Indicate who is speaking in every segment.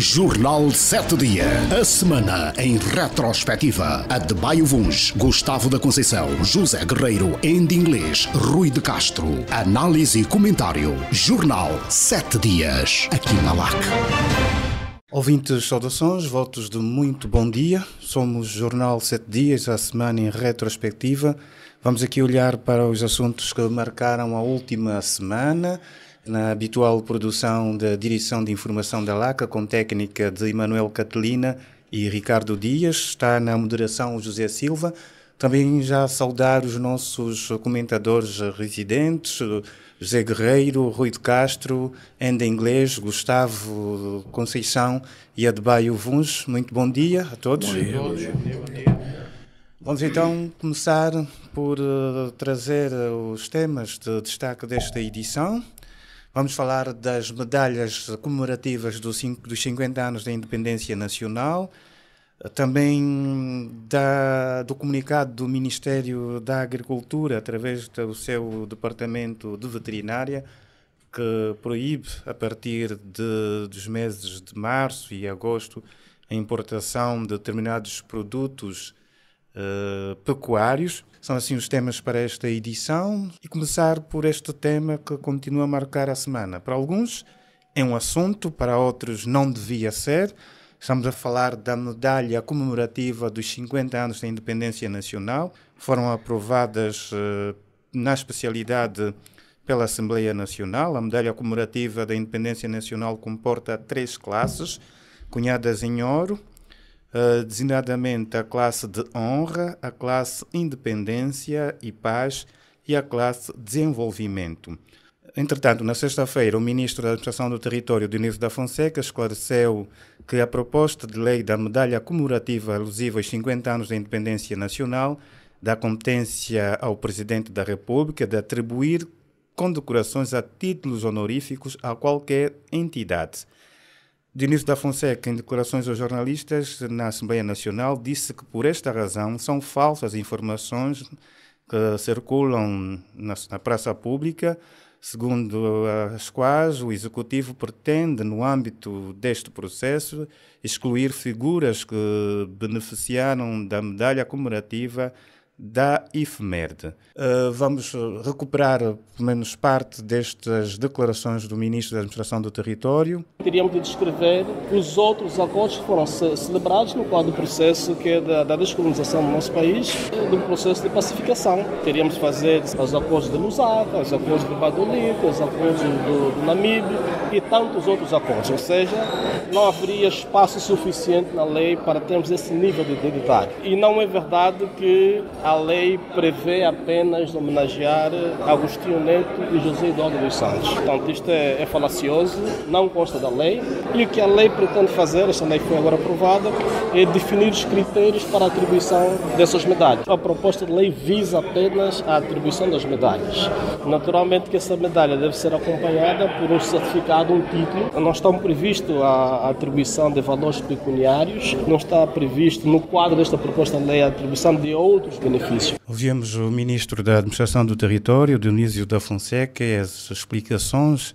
Speaker 1: Jornal 7 Dias. A semana em retrospectiva. Adebayo Vuns, Gustavo da Conceição, José Guerreiro, Andy Inglês, Rui de Castro. Análise e comentário. Jornal 7 Dias. Aqui na LAC.
Speaker 2: Ouvintes, saudações, votos de muito bom dia. Somos Jornal 7 Dias, a semana em retrospectiva. Vamos aqui olhar para os assuntos que marcaram a última semana, na habitual produção da Direção de Informação da LACA, com técnica de Emanuel Catelina e Ricardo Dias. Está na moderação o José Silva. Também já saudar os nossos comentadores residentes, José Guerreiro, Rui de Castro, Andy Inglês, Gustavo Conceição e Adebayo Vuns. Muito bom dia a todos.
Speaker 3: Bom dia.
Speaker 2: Vamos então começar por trazer os temas de destaque desta edição. Vamos falar das medalhas comemorativas dos 50 anos da Independência Nacional, também do comunicado do Ministério da Agricultura, através do seu Departamento de Veterinária, que proíbe, a partir dos meses de março e agosto, a importação de determinados produtos pecuários. São assim os temas para esta edição, e começar por este tema que continua a marcar a semana. Para alguns é um assunto, para outros não devia ser. Estamos a falar da medalha comemorativa dos 50 anos da Independência Nacional. Foram aprovadas na especialidade pela Assembleia Nacional. A medalha comemorativa da Independência Nacional comporta 3 classes, cunhadas em ouro, designadamente a classe de honra, a classe independência e paz e a classe desenvolvimento. Entretanto, na sexta-feira, o ministro da Administração do Território, Dionísio da Fonseca, esclareceu que a proposta de lei da medalha comemorativa alusiva aos 50 anos da Independência Nacional dá competência ao Presidente da República de atribuir condecorações a títulos honoríficos a qualquer entidade. Dionísio da Fonseca, em declarações aos jornalistas na Assembleia Nacional, disse que por esta razão são falsas informações que circulam na praça pública, segundo as quais o Executivo pretende, no âmbito deste processo, excluir figuras que beneficiaram da medalha comemorativa da efeméride. Vamos recuperar pelo menos parte destas declarações do Ministro da Administração do Território.
Speaker 4: Teríamos de descrever os outros acordos que foram celebrados no quadro do processo que é da descolonização do nosso país, do processo de pacificação. Teríamos de fazer os acordos de Lusaka, os acordos de Badolito, os acordos do Namíbia e tantos outros acordos. Ou seja, não haveria espaço suficiente na lei para termos esse nível de detalhe. E não é verdade que a lei prevê apenas homenagear Agostinho Neto e José Eduardo dos Santos. Portanto, isto é falacioso, não consta da lei. E o que a lei pretende fazer, esta lei foi agora aprovada, é definir os critérios para a atribuição dessas medalhas. A proposta de lei visa apenas a atribuição das medalhas. Naturalmente que essa medalha deve ser acompanhada por um certificado, um título. Não está previsto a atribuição de valores pecuniários, não está previsto no quadro desta proposta de lei a atribuição de outros benefícios.
Speaker 2: Ouvimos o Ministro da Administração do Território, Dionísio da Fonseca, e as explicações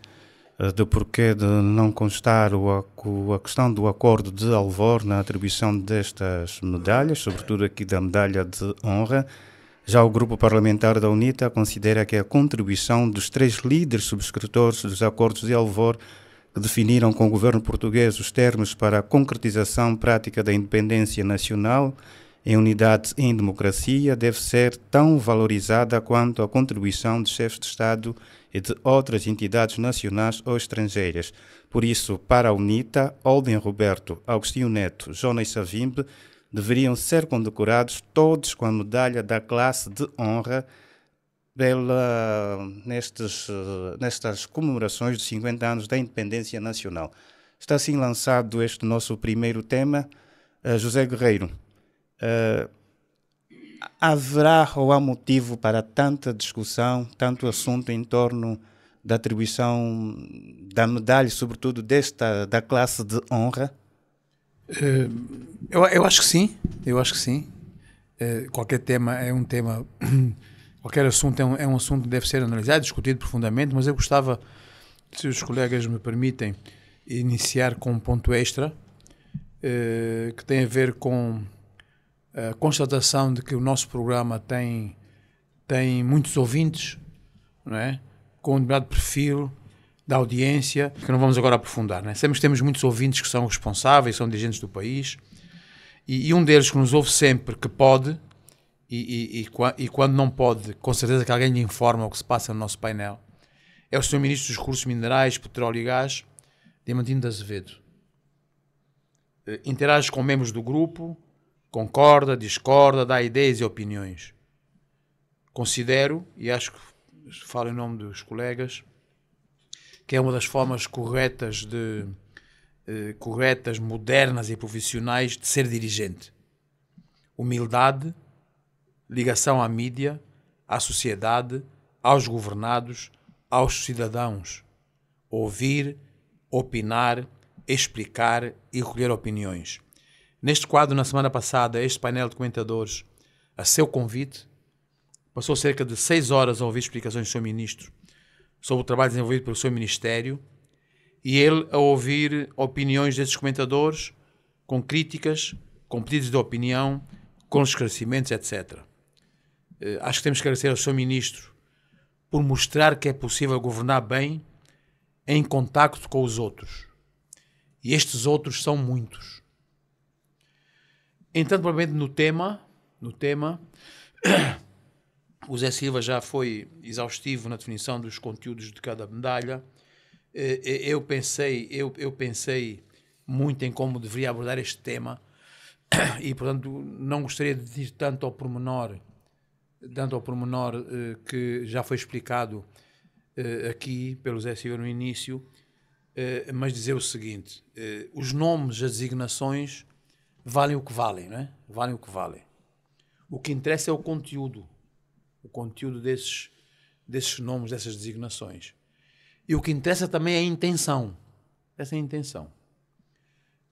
Speaker 2: do porquê de não constar a questão do acordo de Alvor na atribuição destas medalhas, sobretudo aqui da medalha de honra. Já o grupo parlamentar da UNITA considera que a contribuição dos 3 líderes subscritores dos acordos de Alvor, que definiram com o governo português os termos para a concretização prática da independência nacional em unidade e em democracia, deve ser tão valorizada quanto a contribuição de chefes de Estado e de outras entidades nacionais ou estrangeiras. Por isso, para a UNITA, Holden Roberto, Agostinho Neto, Jonas Savimbe deveriam ser condecorados todos com a medalha da classe de honra nestas comemorações dos 50 anos da Independência Nacional. Está assim lançado este nosso primeiro tema. José Guerreiro, haverá ou há motivo para tanta discussão, tanto assunto em torno da atribuição da medalha, sobretudo da classe de honra?
Speaker 3: Eu acho que sim, qualquer tema é um tema, qualquer assunto é um assunto que deve ser analisado, discutido profundamente, mas eu gostava, se os colegas me permitem, iniciar com um ponto extra que tem a ver com a constatação de que o nosso programa tem muitos ouvintes, não é? Com um determinado perfil da audiência, que não vamos agora aprofundar, não é? Sabemos que temos muitos ouvintes que são responsáveis, são dirigentes do país, e um deles que nos ouve sempre que pode, e quando não pode, com certeza que alguém lhe informa o que se passa no nosso painel, é o Sr. Ministro dos Recursos Minerais, Petróleo e Gás, Diamantino de Azevedo. Interage com membros do grupo, concorda, discorda, dá ideias e opiniões. Considero, e acho que falo em nome dos colegas, que é uma das formas corretas, modernas e profissionais de ser dirigente. Humildade, ligação à mídia, à sociedade, aos governados, aos cidadãos. Ouvir, opinar, explicar e recolher opiniões. Neste quadro, na semana passada, este painel de comentadores, a seu convite, passou cerca de 6 horas a ouvir explicações do Sr. Ministro sobre o trabalho desenvolvido pelo seu Ministério e ele a ouvir opiniões desses comentadores com críticas, com pedidos de opinião, com esclarecimentos, etc. Acho que temos que agradecer ao Sr. Ministro por mostrar que é possível governar bem em contacto com os outros. E estes outros são muitos. Entrando provavelmente no tema, o Zé Silva já foi exaustivo na definição dos conteúdos de cada medalha. Eu pensei muito em como deveria abordar este tema e, portanto, não gostaria de ir tanto ao pormenor que já foi explicado aqui pelo Zé Silva no início, mas dizer o seguinte: os nomes, as designações valem o que valem, não é? Valem o que valem. O que interessa é o conteúdo desses nomes, dessas designações. E o que interessa também é a intenção. Essa é a intenção.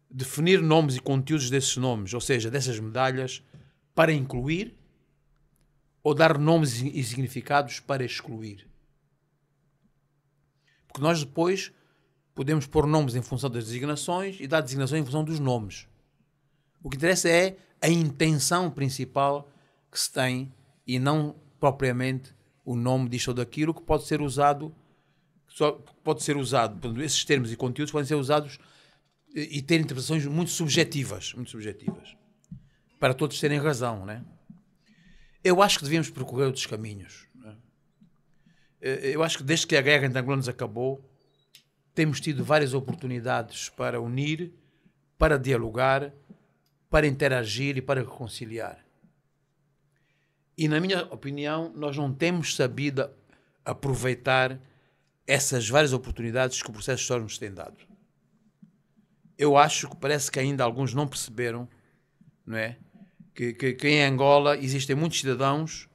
Speaker 3: Definir nomes e conteúdos desses nomes, ou seja, dessas medalhas, para incluir ou dar nomes e significados para excluir. Porque nós depois podemos pôr nomes em função das designações e dar designações em função dos nomes. O que interessa é a intenção principal que se tem e não propriamente o nome disto ou daquilo que pode ser usado. Portanto, esses termos e conteúdos podem ser usados e ter interpretações muito subjetivas, para todos terem razão, né? Eu acho que devíamos percorrer outros caminhos, né? Eu acho que desde que a guerra entre angolanos acabou, temos tido várias oportunidades para unir, para dialogar, para interagir e para reconciliar. E, na minha opinião, nós não temos sabido aproveitar essas várias oportunidades que o processo histórico nos tem dado. Eu acho que parece que ainda alguns não perceberam, não é? Que em Angola existem muitos cidadãos,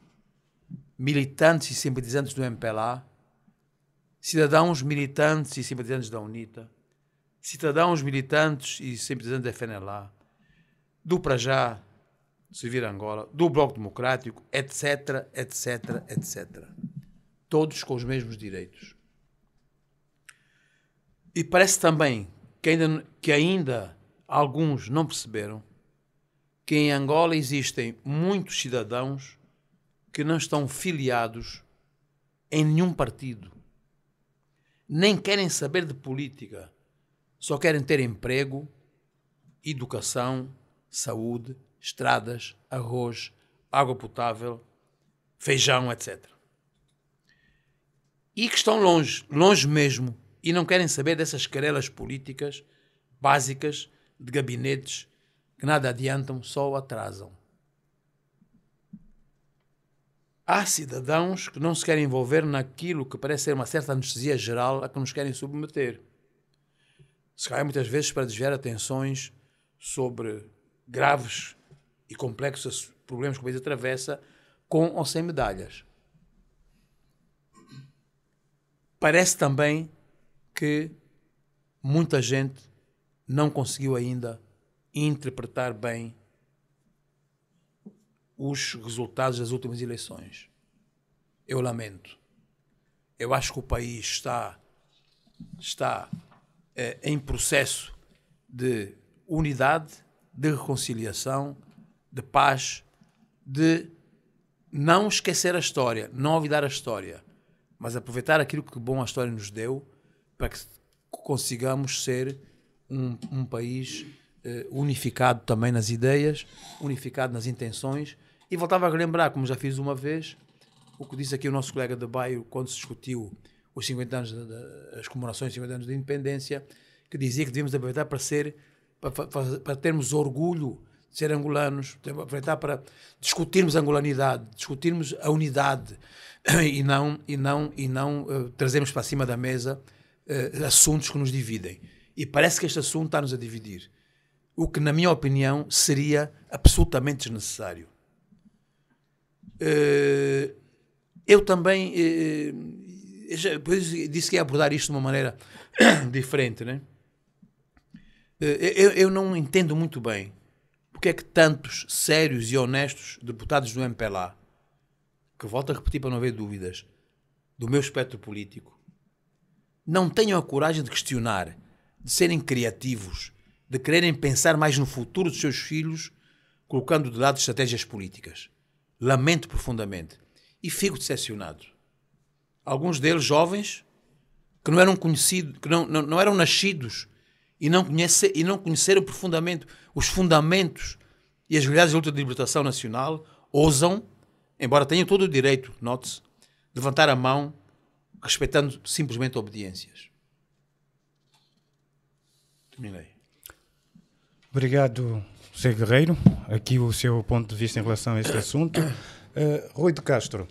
Speaker 3: militantes e simpatizantes do MPLA, cidadãos militantes e simpatizantes da UNITA, cidadãos militantes e simpatizantes da FNLA, do Para Já, Servir Angola, do Bloco Democrático, etc, etc, etc. Todos com os mesmos direitos. E parece também que ainda alguns não perceberam que em Angola existem muitos cidadãos que não estão filiados em nenhum partido. Nem querem saber de política. Só querem ter emprego, educação, saúde, estradas, arroz, água potável, feijão, etc. E que estão longe mesmo, e não querem saber dessas querelas políticas básicas de gabinetes que nada adiantam, só o atrasam. Há cidadãos que não se querem envolver naquilo que parece ser uma certa anestesia geral a que nos querem submeter. Se calhar muitas vezes para desviar atenções sobre graves e complexos problemas que o país atravessa, com ou sem medalhas. Parece também que muita gente não conseguiu ainda interpretar bem os resultados das últimas eleições. Eu lamento. Eu acho que o país está em processo de unidade, de reconciliação, de paz, de não esquecer a história, não olvidar a história, mas aproveitar aquilo que bom a história nos deu para que consigamos ser um país unificado também nas ideias, unificado nas intenções. E voltava a relembrar, como já fiz uma vez, o que disse aqui o nosso colega de Baio quando se discutiu os 50 anos as comemorações de 50 anos de independência, que dizia que devíamos aproveitar para termos orgulho de ser angolanos, aproveitar para discutirmos a angolanidade, discutirmos a unidade e não trazermos para cima da mesa assuntos que nos dividem. E parece que este assunto está-nos a dividir, o que, na minha opinião, seria absolutamente desnecessário. Eu também depois disse que ia abordar isto de uma maneira diferente, né? Eu não entendo muito bem porque é que tantos sérios e honestos deputados do MPLA, que volto a repetir para não haver dúvidas, do meu espectro político, não tenham a coragem de questionar, de serem criativos, de quererem pensar mais no futuro dos seus filhos, colocando de lado estratégias políticas. Lamento profundamente. E fico decepcionado. Alguns deles jovens, que não eram conhecidos, que não eram nascidos e não conheceram profundamente os fundamentos e as realidades da luta de libertação nacional, ousam, embora tenham todo o direito, note-se, de levantar a mão, respeitando simplesmente obediências. Terminei.
Speaker 2: Obrigado, José Guerreiro. Aqui o seu ponto de vista em relação a este assunto. Rui de Castro,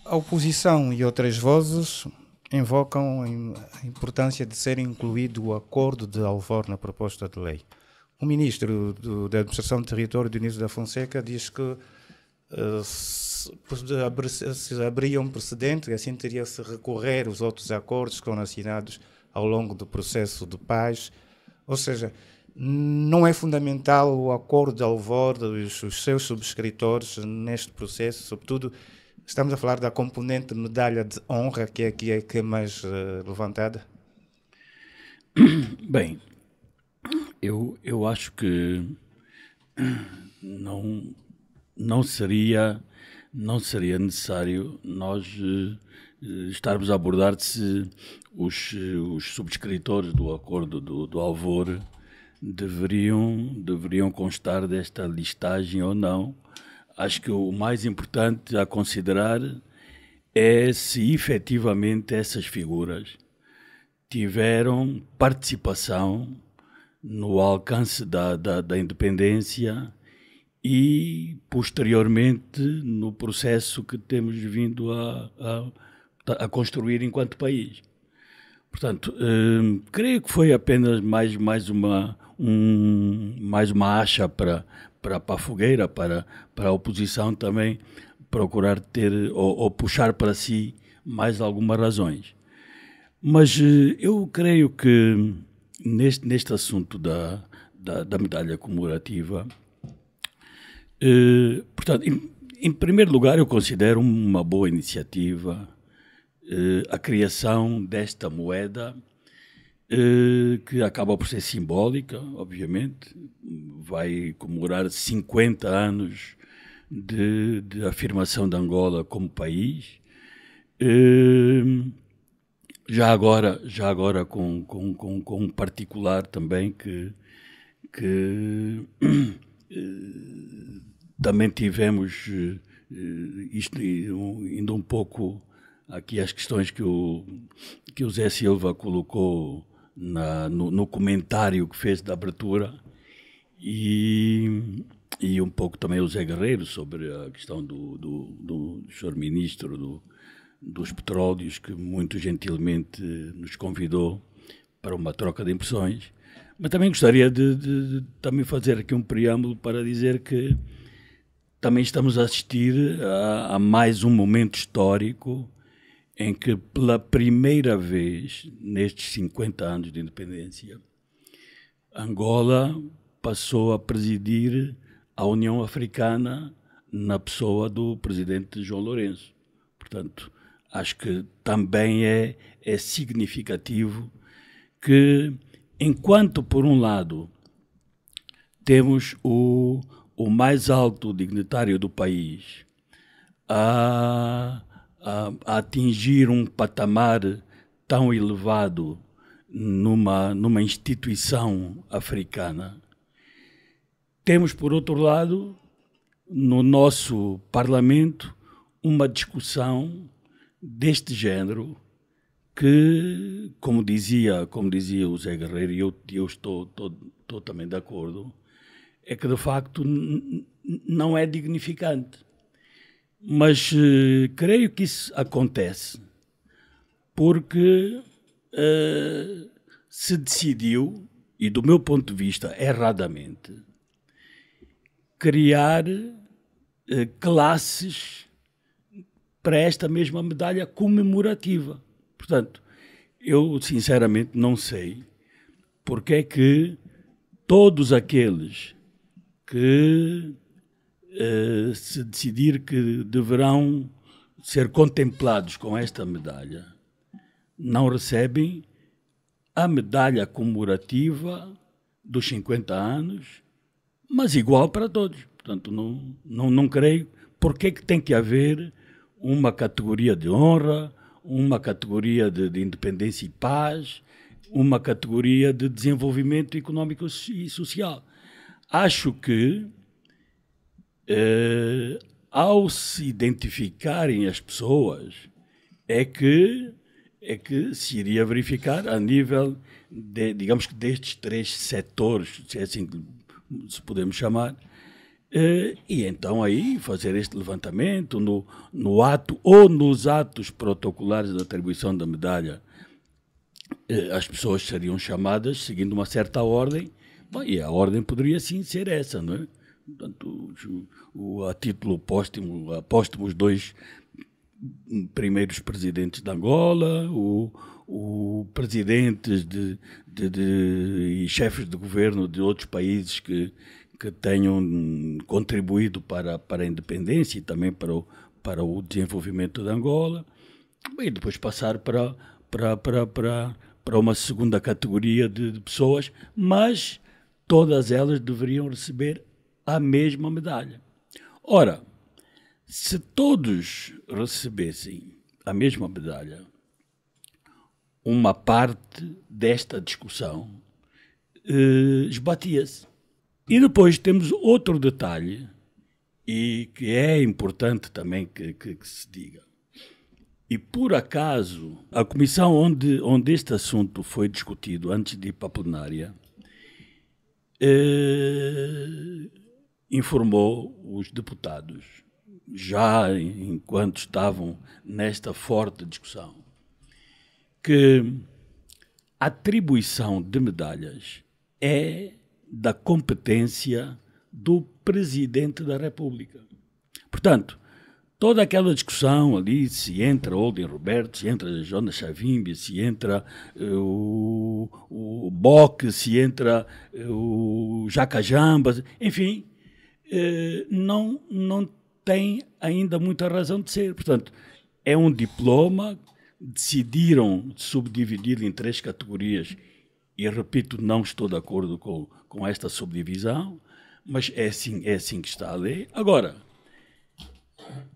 Speaker 2: a oposição e outras vozes invocam a importância de ser incluído o acordo de Alvor na proposta de lei. O ministro da Administração do Território, Dionísio da Fonseca, diz que se abria um precedente, assim teria-se recorrer aos outros acordos que foram assinados ao longo do processo de paz. Ou seja, não é fundamental o acordo de Alvor, os seus subscritores neste processo, sobretudo estamos a falar da componente medalha de honra, que é mais levantada?
Speaker 5: Bem, eu acho que não seria necessário nós estarmos a abordar se os subscritores do acordo do Alvor deveriam constar desta listagem ou não. Acho que o mais importante a considerar é se efetivamente essas figuras tiveram participação no alcance da independência e, posteriormente, no processo que temos vindo a construir enquanto país. Portanto, creio que foi apenas mais uma acha para a fogueira, para a oposição também procurar ter ou puxar para si mais algumas razões. Mas eu creio que neste assunto da medalha comemorativa, portanto, em primeiro lugar, eu considero uma boa iniciativa a criação desta moeda, que acaba por ser simbólica, obviamente, vai comemorar 50 anos de afirmação de Angola como país, já agora com um particular também que também tivemos, isto indo um pouco aqui as questões que o Zé Silva colocou no comentário que fez da abertura, e um pouco também o Zé Guerreiro sobre a questão do Sr. Ministro dos Petróleos, que muito gentilmente nos convidou para uma troca de impressões. Mas também gostaria de também fazer aqui um preâmbulo para dizer que também estamos a assistir a mais um momento histórico em que, pela primeira vez nestes 50 anos de independência, Angola passou a presidir a União Africana na pessoa do presidente João Lourenço. Portanto, acho que também é significativo que, enquanto, por um lado, temos o mais alto dignitário do país a atingir um patamar tão elevado numa instituição africana, temos, por outro lado, no nosso Parlamento, uma discussão deste género que, como dizia o Zé Guerreiro, e eu estou também de acordo, é que de facto não é dignificante. Mas creio que isso acontece porque se decidiu, e do meu ponto de vista erradamente, criar classes para esta mesma medalha comemorativa. Portanto, eu sinceramente não sei porque é que todos aqueles que se decidir que deverão ser contemplados com esta medalha não recebem a medalha comemorativa dos 50 anos, mas igual para todos. Portanto, não creio porque é que tem que haver uma categoria de honra, uma categoria de independência e paz, uma categoria de desenvolvimento económico e social. Acho que, ao se identificarem as pessoas, é que se iria verificar a nível, digamos que destes 3 setores, se é assim que se podemos chamar, e então aí fazer este levantamento no ato ou nos atos protocolares da atribuição da medalha. As pessoas seriam chamadas seguindo uma certa ordem, e a ordem poderia sim ser essa, não é? Portanto, a título póstumo, os 2 primeiros presidentes de Angola, o presidentes e chefes de governo de outros países que tenham contribuído para a independência e também para o desenvolvimento de Angola, e depois passar para uma segunda categoria de pessoas, mas todas elas deveriam receber a mesma medalha. Ora, se todos recebessem a mesma medalha, uma parte desta discussão esbatia-se. E depois temos outro detalhe, e que é importante também que se diga. E por acaso, a comissão onde este assunto foi discutido antes de ir para a plenária, informou os deputados, já enquanto estavam nesta forte discussão, que a atribuição de medalhas é da competência do Presidente da República. Portanto, toda aquela discussão ali, se entra Olden Roberto, se entra Jonas Savimbi, se entra o Boque, se entra o Jacajamba, enfim, não tem ainda muita razão de ser. Portanto, é um diploma, decidiram subdividir em 3 categorias, e repito, não estou de acordo com esta subdivisão, mas é assim que está a lei. Agora,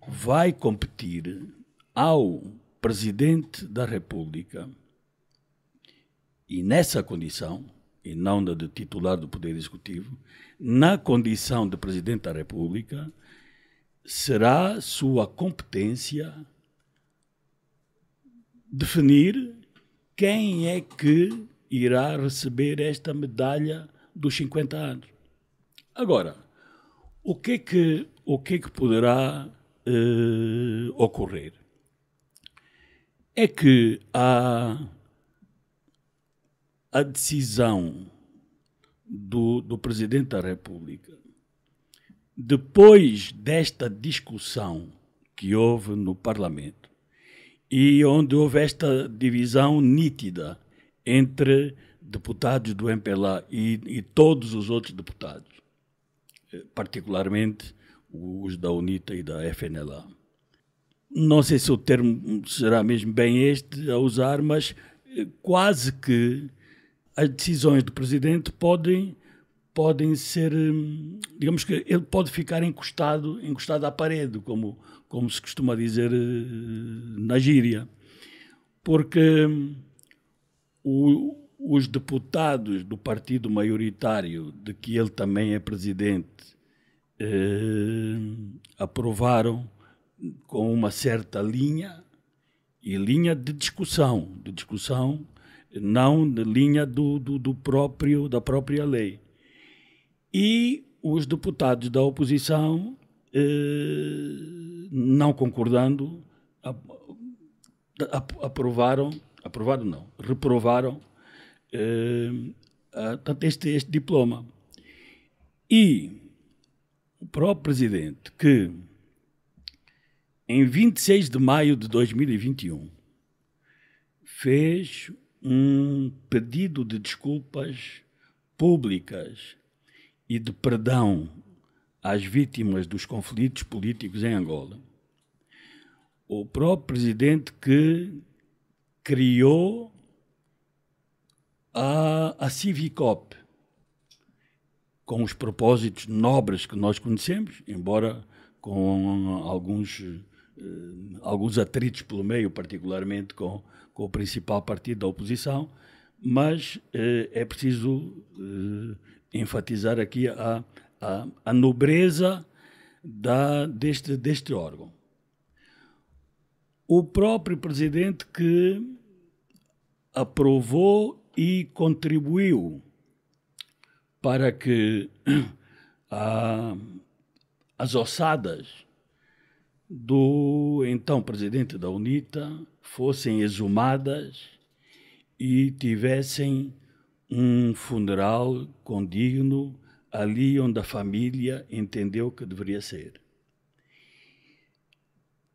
Speaker 5: vai competir ao Presidente da República, e nessa condição, e não na de titular do Poder Executivo, na condição de Presidente da República, será sua competência definir quem é que irá receber esta medalha dos 50 anos. Agora, o que é que poderá ocorrer? É que a decisão do Presidente da República, depois desta discussão que houve no Parlamento, e onde houve esta divisão nítida entre deputados do MPLA e todos os outros deputados, particularmente os da UNITA e da FNLA, não sei se o termo será mesmo bem este a usar, mas quase que as decisões do presidente podem ser, digamos que ele pode ficar encostado à parede, como se costuma dizer na gíria, porque os deputados do partido maioritário, de que ele também é presidente, aprovaram com uma certa linha de discussão, não de linha da própria lei. E os deputados da oposição, não concordando, reprovaram este diploma. E o próprio presidente, que em 26 de maio de 2021 fez um pedido de desculpas públicas e de perdão às vítimas dos conflitos políticos em Angola. O próprio presidente que criou a Civicop, com os propósitos nobres que nós conhecemos, embora com alguns atritos pelo meio, particularmente com o principal partido da oposição, mas é preciso enfatizar aqui a nobreza deste órgão. O próprio presidente que aprovou e contribuiu para que as ossadas do então presidente da UNITA fossem exumadas e tivessem um funeral condigno ali onde a família entendeu que deveria ser.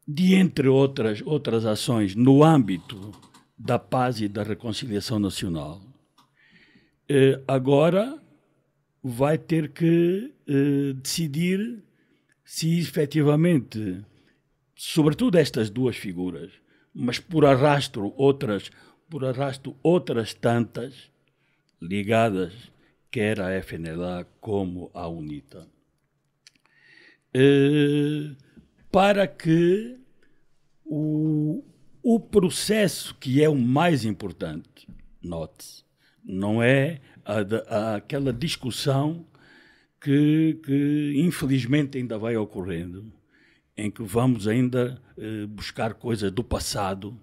Speaker 5: De entre outras ações no âmbito da paz e da reconciliação nacional, agora vai ter que decidir se efetivamente, sobretudo estas duas figuras, mas por arrasto outras tantas ligadas, quer à FNLA como à UNITA, para que o processo, que é o mais importante, note-se, não é aquela discussão que infelizmente ainda vai ocorrendo, em que vamos ainda buscar coisas do passado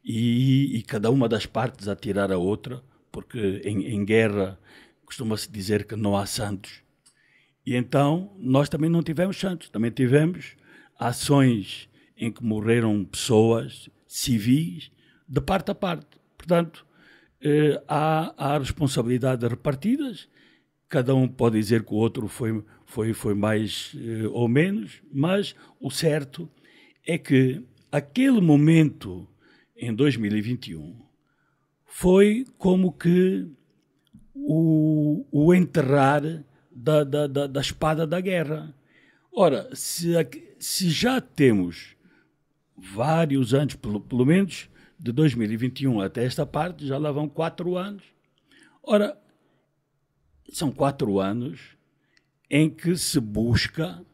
Speaker 5: e cada uma das partes atirar a outra, porque em guerra costuma-se dizer que não há santos. E então nós também não tivemos santos, também tivemos ações em que morreram pessoas civis de parte a parte. Portanto, há responsabilidades repartidas, cada um pode dizer que o outro foi mais ou menos, mas o certo é que aquele momento, em 2021, foi como que o enterrar da espada da guerra. Ora, se já temos vários anos, pelo menos de 2021 até esta parte, já lá vão 4 anos. Ora, são 4 anos em que se busca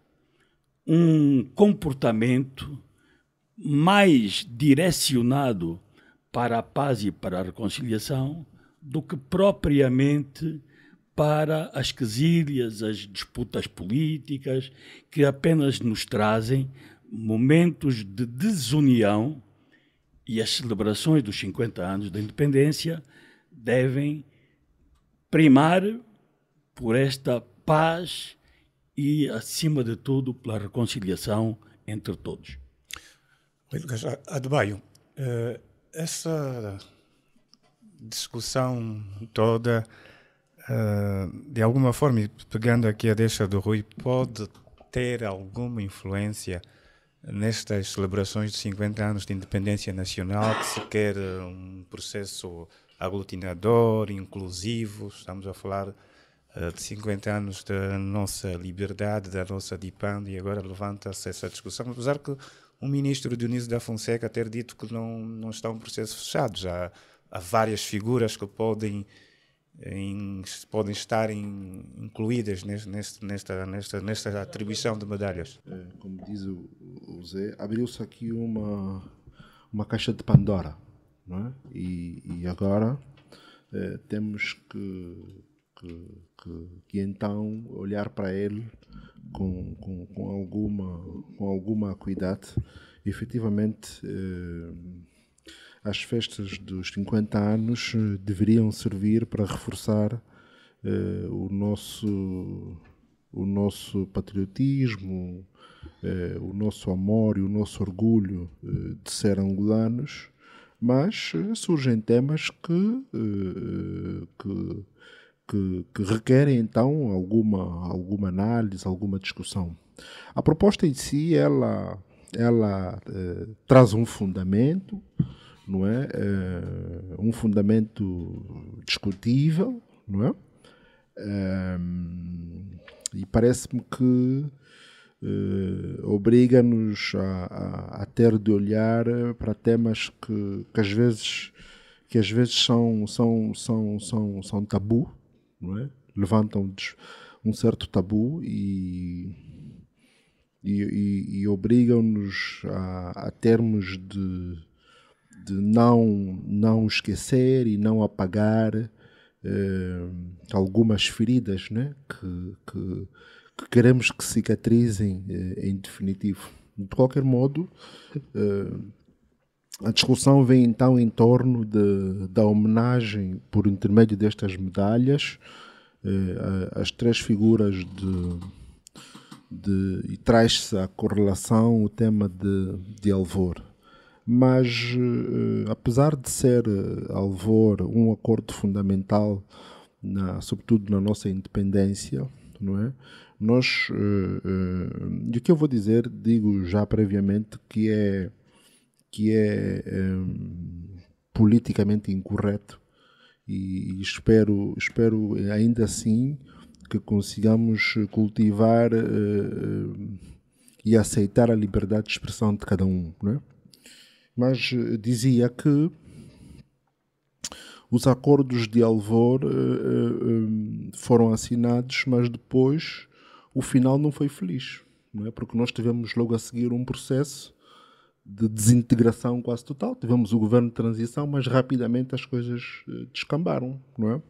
Speaker 5: um comportamento mais direcionado para a paz e para a reconciliação do que propriamente para as quesílias, as disputas políticas, que apenas nos trazem momentos de desunião, e as celebrações dos 50 anos da independência devem primar por esta paz e, acima de tudo, pela reconciliação entre todos.
Speaker 2: Adebayo, essa discussão toda, de alguma forma, pegando aqui a deixa do Rui, pode ter alguma influência nestas celebrações de 50 anos de independência nacional, que se quer um processo aglutinador, inclusivo? Estamos a falar de 50 anos da nossa liberdade, da nossa DIPAN, e agora levanta-se essa discussão, apesar que o ministro Dionísio da Fonseca ter dito que não está um processo fechado. Já há várias figuras que podem estar incluídas nesta atribuição de medalhas.
Speaker 6: Como diz o Zé, abriu-se aqui uma caixa de Pandora, não é? E agora temos que então olhar para ele com alguma acuidade. Efetivamente, as festas dos 50 anos deveriam servir para reforçar o nosso patriotismo, o nosso amor e o nosso orgulho de ser angolanos, mas surgem temas que requerem então alguma análise, alguma discussão. A proposta em si, ela traz um fundamento, não é? Um fundamento discutível, não é? E parece-me que obriga-nos a ter de olhar para temas que às vezes são tabu, não é? Levantam um certo tabu e obrigam-nos a termos de não esquecer e não apagar algumas feridas, né? que queremos que cicatrizem em definitivo. De qualquer modo, a discussão vem então em torno da homenagem por intermédio destas medalhas às três figuras e traz-se a correlação, o tema de Alvor. Mas, apesar de ser Alvor um acordo fundamental, sobretudo na nossa independência, não é? E o que eu vou dizer, digo já previamente, que é politicamente incorreto, e espero ainda assim que consigamos cultivar e aceitar a liberdade de expressão de cada um, não é? Mas dizia que os acordos de Alvor foram assinados, mas depois o final não foi feliz, não é? Porque nós tivemos logo a seguir um processo de desintegração quase total. Tivemos o governo de transição, mas rapidamente as coisas descambaram, não é?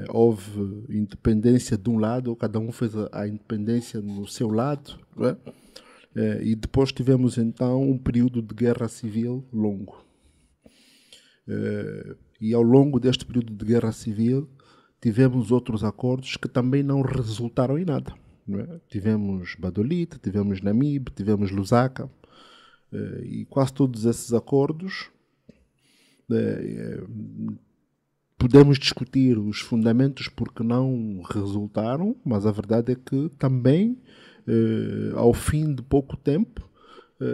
Speaker 6: Houve independência de um lado, cada um fez a independência no seu lado, não é? E depois tivemos então um período de guerra civil longo. E ao longo deste período de guerra civil tivemos outros acordos que também não resultaram em nada, não é? Tivemos Badolite, tivemos Namibe, tivemos Lusaka, e quase todos esses acordos podemos discutir os fundamentos porque não resultaram, mas a verdade é que também ao fim de pouco tempo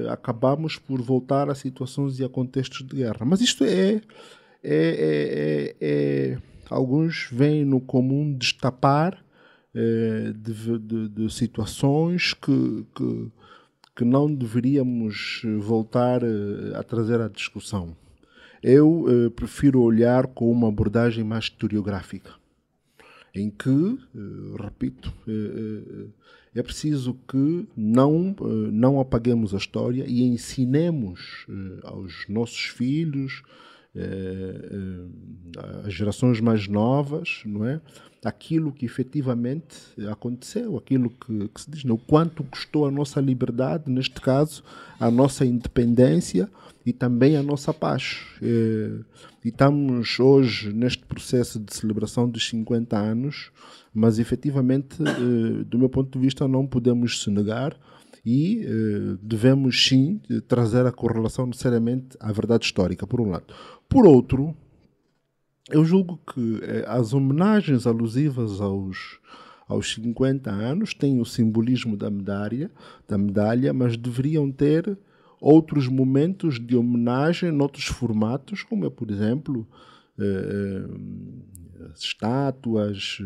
Speaker 6: acabamos por voltar a situações e a contextos de guerra. Mas isto alguns veem no comum destapar de situações que não deveríamos voltar a trazer à discussão. Eu prefiro olhar com uma abordagem mais historiográfica, em que, repito, é preciso que não apaguemos a história e ensinemos aos nossos filhos, às gerações mais novas, não é? Aquilo que efetivamente aconteceu, aquilo que se diz, o quanto custou a nossa liberdade, neste caso, a nossa independência e também a nossa paz. E estamos hoje neste processo de celebração dos 50 anos, mas efetivamente, do meu ponto de vista, não podemos se negar e devemos sim trazer a correlação necessariamente à verdade histórica, por um lado. Por outro, eu julgo que as homenagens alusivas aos 50 anos têm o simbolismo da medalha, mas deveriam ter outros momentos de homenagem noutros formatos, como é, por exemplo, as estátuas,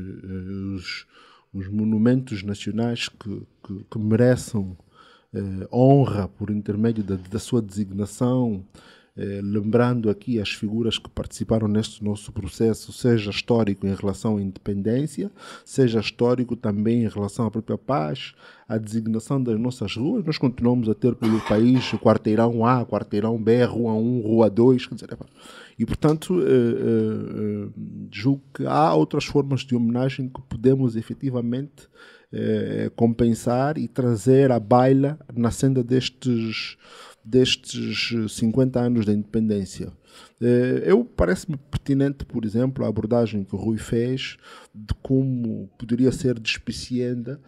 Speaker 6: os monumentos nacionais que mereçam honra por intermédio da sua designação, lembrando aqui as figuras que participaram neste nosso processo, seja histórico em relação à independência, seja histórico também em relação à própria paz, a designação das nossas ruas. Nós continuamos a ter pelo país o quarteirão A, quarteirão B, rua 1, rua 2, quer dizer, e portanto julgo que há outras formas de homenagem que podemos efetivamente compensar e trazer à baila na senda destes 50 anos da independência. Parece-me pertinente, por exemplo, a abordagem que o Rui fez de como poderia ser despicienda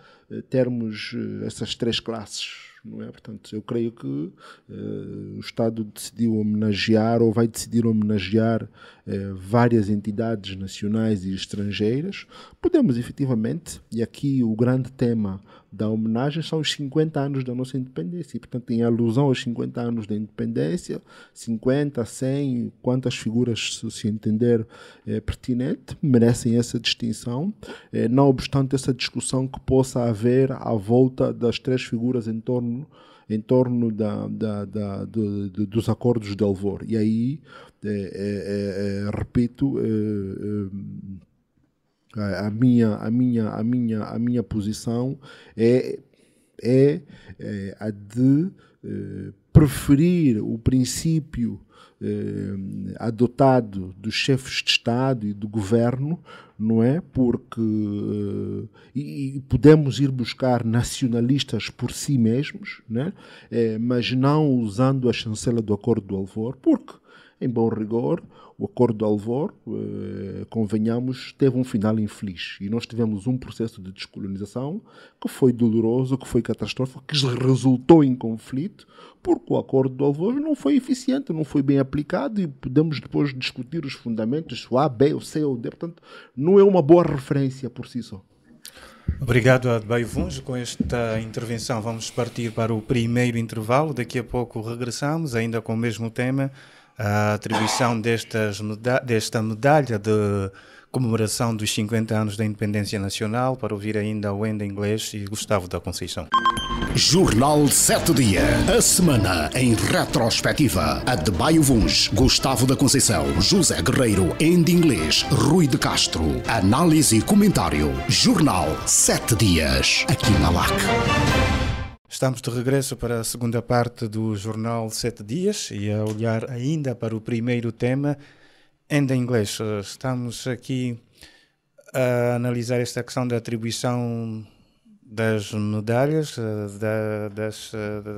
Speaker 6: termos essas três classes, não é? Portanto, eu creio que o Estado decidiu homenagear ou vai decidir homenagear várias entidades nacionais e estrangeiras. Podemos efetivamente, e aqui o grande tema da homenagem são os 50 anos da nossa independência, e portanto em alusão aos 50 anos da independência, 50, 100, quantas figuras se entender pertinente, merecem essa distinção, não obstante essa discussão que possa haver à volta das três figuras em torno dos acordos de Alvor. E aí, repito, a minha posição é a de preferir o princípio adotado dos chefes de Estado e do governo, não é? Porque e podemos ir buscar nacionalistas por si mesmos, né? Mas não usando a chancela do Acordo do Alvor, porque, em bom rigor, o Acordo de Alvor, convenhamos, teve um final infeliz. E nós tivemos um processo de descolonização que foi doloroso, que foi catastrófico, que resultou em conflito, porque o Acordo de Alvor não foi eficiente, não foi bem aplicado, e podemos depois discutir os fundamentos, o A, B, o C ou D. Portanto, não é uma boa referência por si só.
Speaker 2: Obrigado, Adebayo Vuns. Com esta intervenção vamos partir para o primeiro intervalo. Daqui a pouco regressamos, ainda com o mesmo tema, a atribuição desta medalha de comemoração dos 50 anos da independência nacional, para ouvir ainda o Wendel Inglês e Gustavo da Conceição.
Speaker 1: Jornal 7 Dias. A semana em retrospectiva. Adebayo Vuns, Gustavo da Conceição, José Guerreiro, Wendel Inglês, Rui de Castro. Análise e comentário. Jornal 7 Dias. Aqui na LAC.
Speaker 2: Estamos de regresso para a segunda parte do Jornal 7 Dias e a olhar ainda para o primeiro tema, em inglês. Estamos aqui a analisar esta questão da atribuição das medalhas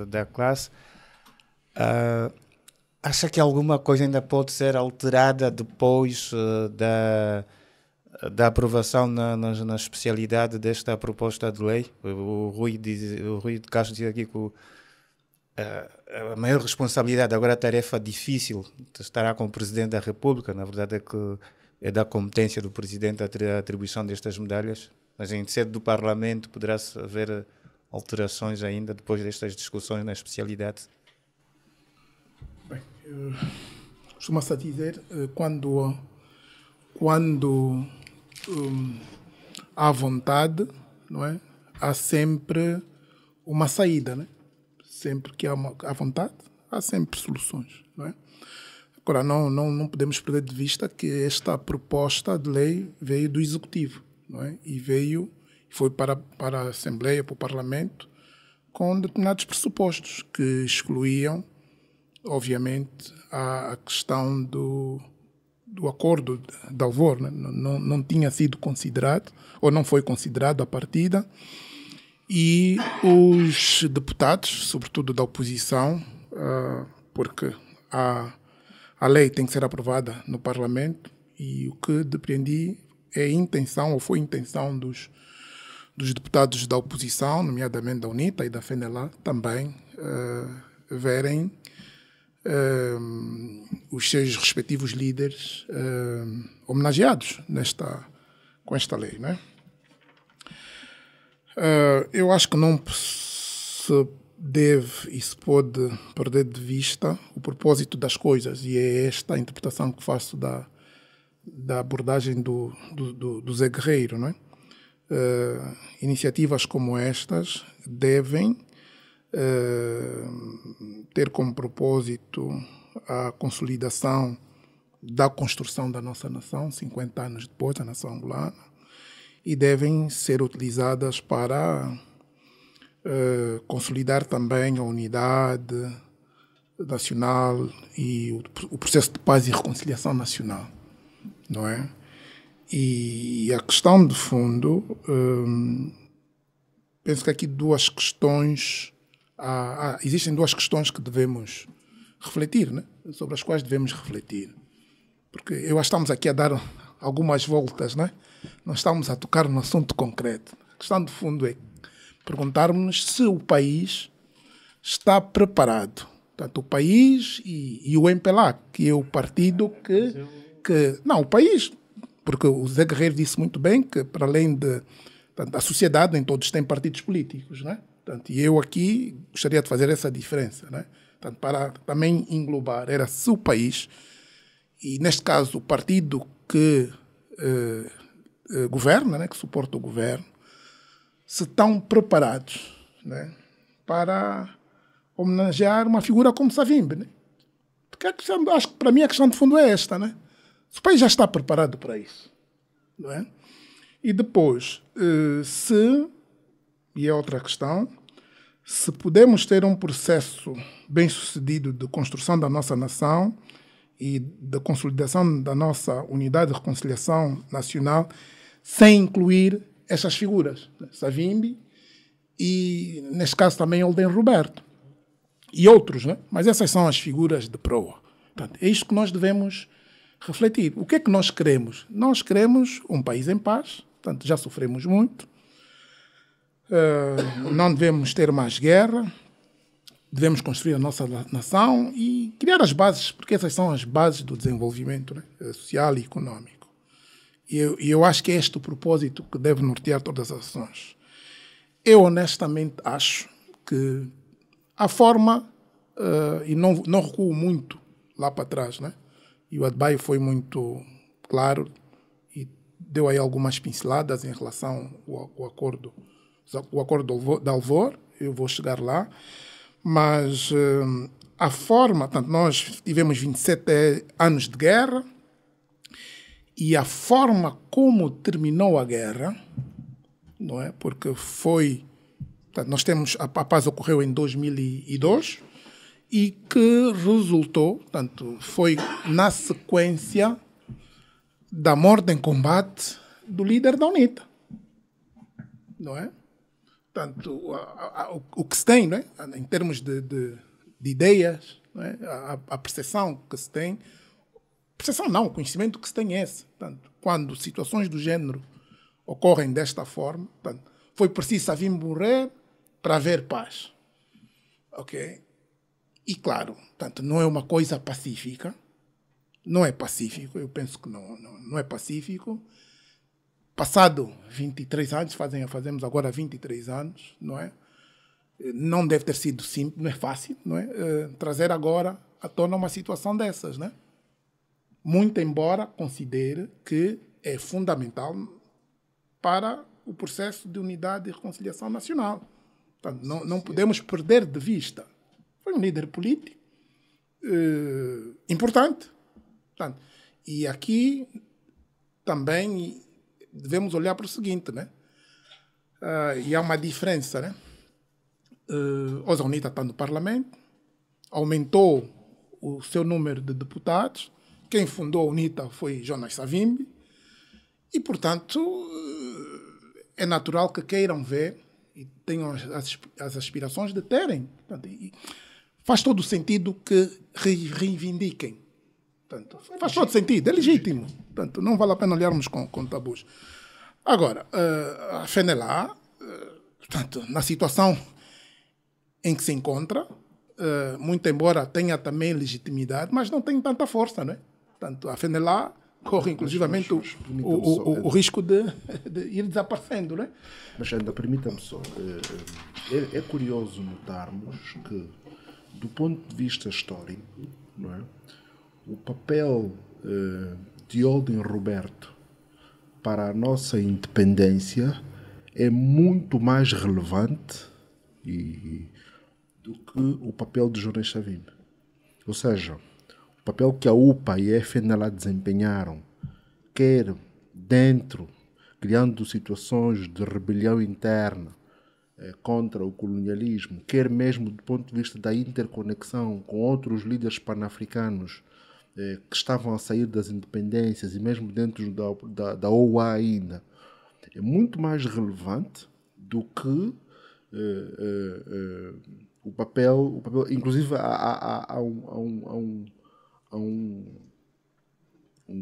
Speaker 2: da classe. Acha que alguma coisa ainda pode ser alterada depois da aprovação na especialidade desta proposta de lei? O Rui de Castro diz aqui que a maior responsabilidade, agora a tarefa difícil, estará com o Presidente da República. Na verdade é que é da competência do Presidente a atribuição destas medalhas, mas em sede do Parlamento poderá-se haver alterações ainda depois destas discussões na especialidade?
Speaker 7: Bem, costuma-se dizer, quando há vontade, não é? Há sempre uma saída, né? Sempre que há vontade, há sempre soluções, não é? Agora, não podemos perder de vista que esta proposta de lei veio do Executivo, não é? E foi para a Assembleia, para o Parlamento, com determinados pressupostos que excluíam, obviamente, a questão do acordo de Alvor, né? Não tinha sido considerado, ou não foi considerado à partida, e os deputados, sobretudo da oposição, porque a lei tem que ser aprovada no Parlamento, e o que depreendi é a intenção, ou foi a intenção dos deputados da oposição, nomeadamente da UNITA e da FENELA, também verem os seus respectivos líderes homenageados com esta lei, não é? Eu acho que não se deve e se pode perder de vista o propósito das coisas, e é esta a interpretação que faço da abordagem do Zé Guerreiro, não é? Iniciativas como estas devem ter como propósito a consolidação da construção da nossa nação, 50 anos depois, da nação angolana, e devem ser utilizadas para consolidar também a unidade nacional e o processo de paz e reconciliação nacional, não é? E a questão de fundo, penso que aqui existem duas questões que devemos refletir, né? Sobre as quais devemos refletir. Porque eu acho que estamos aqui a dar algumas voltas, né? Não estamos a tocar no assunto concreto. A questão de fundo é perguntarmos se o país está preparado. Portanto, o país e o MPLA, que é o partido que... Não, o país, porque o Zé Guerreiro disse muito bem que, para além da sociedade, nem todos têm partidos políticos, né? Portanto, e eu aqui gostaria de fazer essa diferença, né? Portanto, para também englobar, era se o país, e neste caso o partido que governa, né, que suporta o governo, se estão preparados, né, para homenagear uma figura como Savimbi. Né? Porque acho que para mim a questão de fundo é esta, né? Se o país já está preparado para isso, não é? E depois, e é outra questão, se podemos ter um processo bem-sucedido de construção da nossa nação e de consolidação da nossa unidade de reconciliação nacional sem incluir essas figuras, né? Savimbi e, neste caso, também Olden Roberto e outros, né? Mas essas são as figuras de proa. Portanto, é isto que nós devemos refletir. O que é que nós queremos? Nós queremos um país em paz, portanto, já sofremos muito, não devemos ter mais guerra, devemos construir a nossa nação e criar as bases, porque essas são as bases do desenvolvimento, né, social e econômico. E eu acho que é este o propósito que deve nortear todas as ações. Eu honestamente acho que a forma, e não recuo muito lá para trás, né? E o Adebayo foi muito claro e deu aí algumas pinceladas em relação ao acordo de Alvor, eu vou chegar lá, mas a forma, portanto, nós tivemos 27 anos de guerra e a forma como terminou a guerra, não é? Porque foi, portanto, nós temos, a paz ocorreu em 2002 e que resultou, portanto, foi na sequência da morte em combate do líder da UNITA, não é? Portanto, o que se tem, não é? Em termos de ideias, não é? A percepção que se tem, percepção não, o conhecimento que se tem é esse. Portanto, quando situações do género ocorrem desta forma, portanto, foi preciso Savimbi morrer para haver paz. Ok? E claro, portanto, não é uma coisa pacífica, não é pacífico, eu penso que não é pacífico. Passado 23 anos, fazemos agora 23 anos, não é? Não deve ter sido simples, não é fácil, não é? Trazer agora à tona uma situação dessas, né? Muito embora considere que é fundamental para o processo de unidade e reconciliação nacional. Portanto, não podemos perder de vista. Foi um líder político importante. Portanto, e aqui também devemos olhar para o seguinte, né? E há uma diferença, né? Hoje a UNITA está no Parlamento, aumentou o seu número de deputados, quem fundou a UNITA foi Jonas Savimbi, e, portanto, é natural que queiram ver e tenham as aspirações de terem. Portanto, faz todo o sentido que reivindiquem. Portanto, faz todo sentido, é legítimo. Portanto, não vale a pena olharmos com tabus. Agora, a FENELA, portanto, na situação em que se encontra, muito embora tenha também legitimidade, mas não tem tanta força, não é? Portanto, a FENELA corre, inclusivamente, o risco de ir desaparecendo, não é?
Speaker 6: Mas ainda permita-me só, é curioso notarmos que, do ponto de vista histórico, não é? O papel de Olden Roberto para a nossa independência é muito mais relevante e do que o papel de Jonas Savimbi. Ou seja, o papel que a UPA e a FNLA desempenharam, quer dentro, criando situações de rebelião interna contra o colonialismo, quer mesmo do ponto de vista da interconexão com outros líderes pan-africanos que estavam a sair das independências e mesmo dentro da OA ainda, é muito mais relevante do que o papel, inclusive há um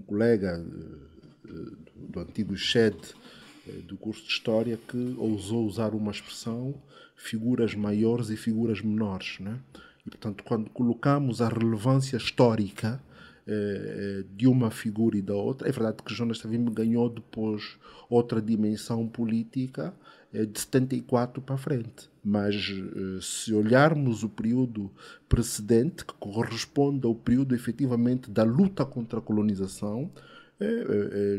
Speaker 6: colega do antigo SHED do curso de História que ousou usar uma expressão figuras maiores e figuras menores, né? E, portanto, quando colocamos a relevância histórica de uma figura e da outra, é verdade que Jonas Savimbi ganhou depois outra dimensão política de 74 para frente. Mas se olharmos o período precedente, que corresponde ao período efetivamente da luta contra a colonização,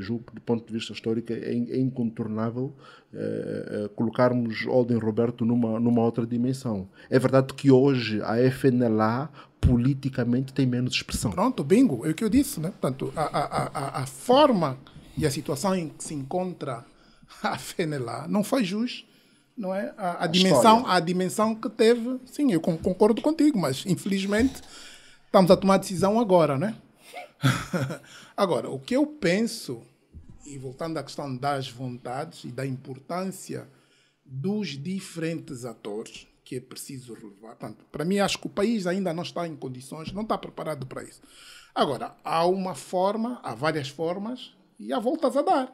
Speaker 6: julgo que do ponto de vista histórico é incontornável colocarmos Olden Roberto numa outra dimensão. É verdade que hoje a FNLA politicamente tem menos expressão.
Speaker 7: Pronto, bingo, é o que eu disse, né? Portanto, a forma e a situação em que se encontra a FNLA não faz jus, não é? A dimensão que teve. Sim, eu concordo contigo, mas infelizmente estamos a tomar decisão agora, né? Agora, o que eu penso, e voltando à questão das vontades e da importância dos diferentes atores, que é preciso relevar. Portanto, para mim, acho que o país ainda não está em condições, não está preparado para isso. Agora, há várias formas e há voltas a dar.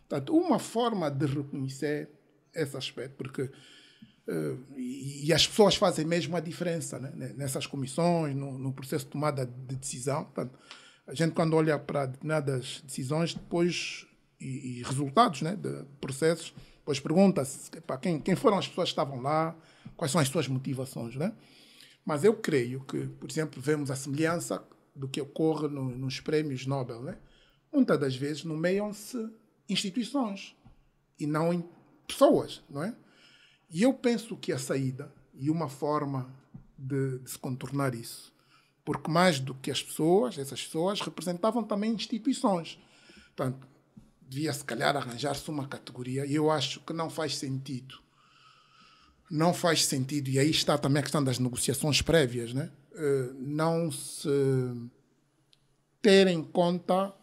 Speaker 7: Portanto, uma forma de reconhecer esse aspecto, porque e as pessoas fazem mesmo a diferença, né? Nessas comissões, no processo de tomada de decisão. Portanto, a gente, quando olha para determinadas decisões depois e resultados, né, de processos, depois pergunta-se para quem foram as pessoas que estavam lá, quais são as suas motivações, né? Mas eu creio que, por exemplo, vemos a semelhança do que ocorre nos prémios Nobel, né? Muitas das vezes nomeiam-se instituições e não pessoas, não é? E eu penso que a saída e uma forma de se contornar isso, porque mais do que essas pessoas representavam também instituições. Portanto, devia se calhar arranjar-se uma categoria, e eu acho que não faz sentido. Não faz sentido, e aí está também a questão das negociações prévias, né? Não se ter em conta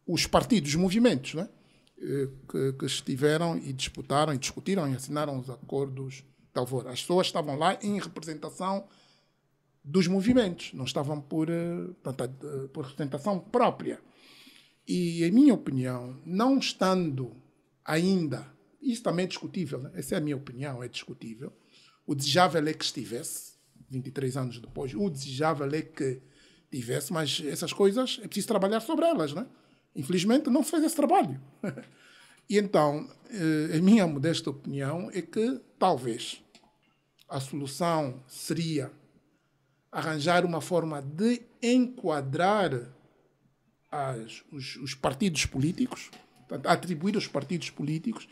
Speaker 7: os partidos, os movimentos, né? Que estiveram e disputaram, e discutiram e assinaram os acordos de Alvor. As pessoas estavam lá em representação dos movimentos, não estavam por representação própria. E, em minha opinião, não estando ainda, isso também é discutível, né? Essa é a minha opinião, é discutível. O desejável é que estivesse, 23 anos depois, o desejável é que tivesse, mas essas coisas é preciso trabalhar sobre elas, né? Infelizmente, não se fez esse trabalho. E então, a minha modesta opinião é que talvez a solução seria arranjar uma forma de enquadrar os partidos políticos, portanto, atribuir aos partidos políticos,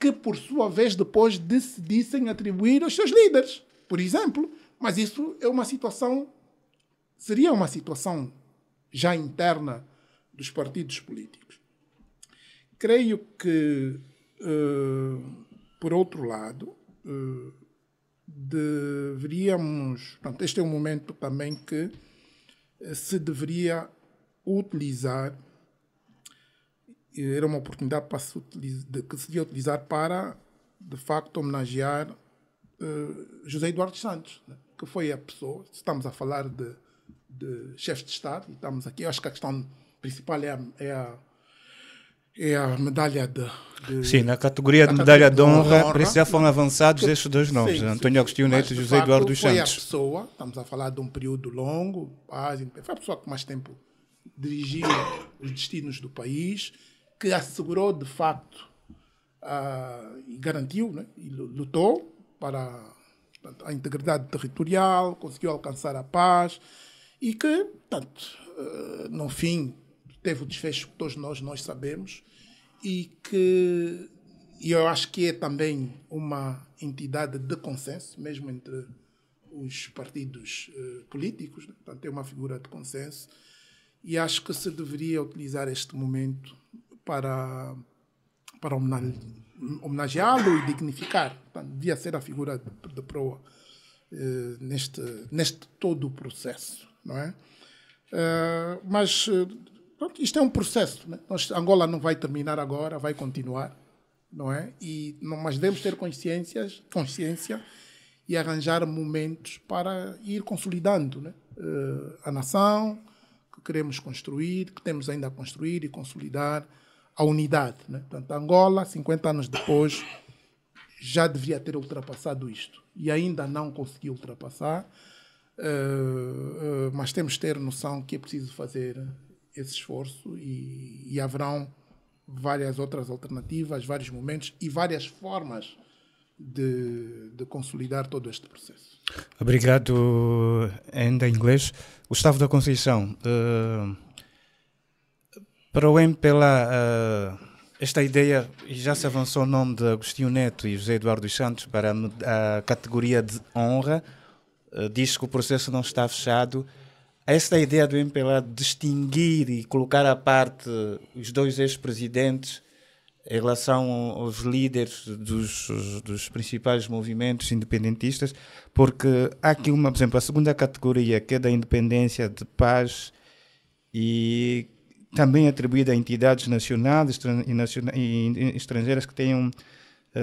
Speaker 7: que por sua vez depois decidissem atribuir aos seus líderes, por exemplo. Mas isso é seria uma situação já interna dos partidos políticos. Creio que, por outro lado, deveríamos... Portanto, este é um momento também que se deveria utilizar, era uma oportunidade que se devia utilizar para, de facto, homenagear José Eduardo Santos, né? Que foi a pessoa, estamos a falar de chefe de Estado, e estamos aqui, eu acho que a questão principal é a medalha
Speaker 2: Sim, na categoria de medalha de honra, por isso já foram avançados estes dois nomes, António Agostinho Neto e José Eduardo dos Santos.
Speaker 7: Foi a pessoa, estamos a falar de um período longo, foi a pessoa que mais tempo dirigiu os destinos do país, que assegurou de facto e garantiu, né, e lutou para a integridade territorial, conseguiu alcançar a paz e que, portanto, no fim, teve o desfecho que todos nós sabemos e eu acho que é também uma entidade de consenso, mesmo entre os partidos políticos, né? Portanto, é uma figura de consenso e acho que se deveria utilizar este momento para homenageá-lo e dignificar. Portanto, devia ser a figura de proa neste todo o processo, não é? Mas pronto, isto é um processo, né? Angola não vai terminar agora, vai continuar, não é? Mas devemos ter consciência e arranjar momentos para ir consolidando, né? A nação que queremos construir, que temos ainda a construir e consolidar a unidade, né? Portanto, Angola, 50 anos depois, já deveria ter ultrapassado isto e ainda não conseguiu ultrapassar, mas temos de ter noção que é preciso fazer esse esforço e haverão várias outras alternativas, vários momentos e várias formas de consolidar todo este processo.
Speaker 2: Obrigado, ainda em inglês. Gustavo da Conceição, para o MPLA, esta ideia, já se avançou o nome de Agostinho Neto e José Eduardo dos Santos para a categoria de honra, diz que o processo não está fechado. Esta ideia do MPLA de distinguir e colocar à parte os dois ex-presidentes em relação aos líderes dos principais movimentos independentistas, porque há aqui por exemplo, a segunda categoria, que é da independência de paz e também atribuída a entidades nacionais e estrangeiras que tenham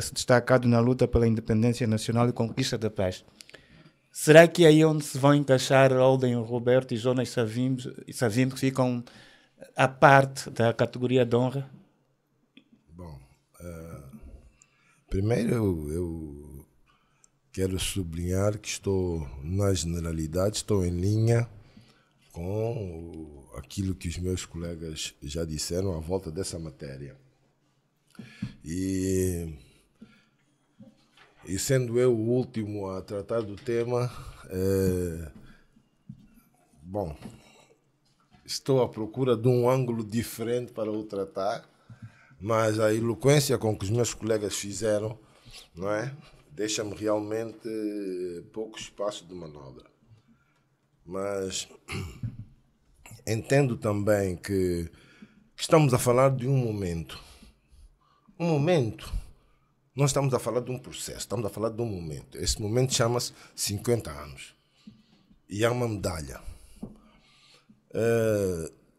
Speaker 2: se destacado na luta pela independência nacional e conquista da paz. Será que é aí onde se vão encaixar Holden, Roberto e Jonas Savimbi, que ficam à parte da categoria de honra?
Speaker 8: Bom, primeiro eu quero sublinhar que estou, na generalidade, estou em linha com aquilo que os meus colegas já disseram à volta dessa matéria. E sendo eu o último a tratar do tema, bom, estou à procura de um ângulo diferente para o tratar, mas a eloquência com que os meus colegas fizeram, não é, deixa-me realmente pouco espaço de manobra. Mas entendo também que estamos a falar de um momento. Um momento. Não estamos a falar de um processo, estamos a falar de um momento. Esse momento chama-se 50 anos. E há uma medalha.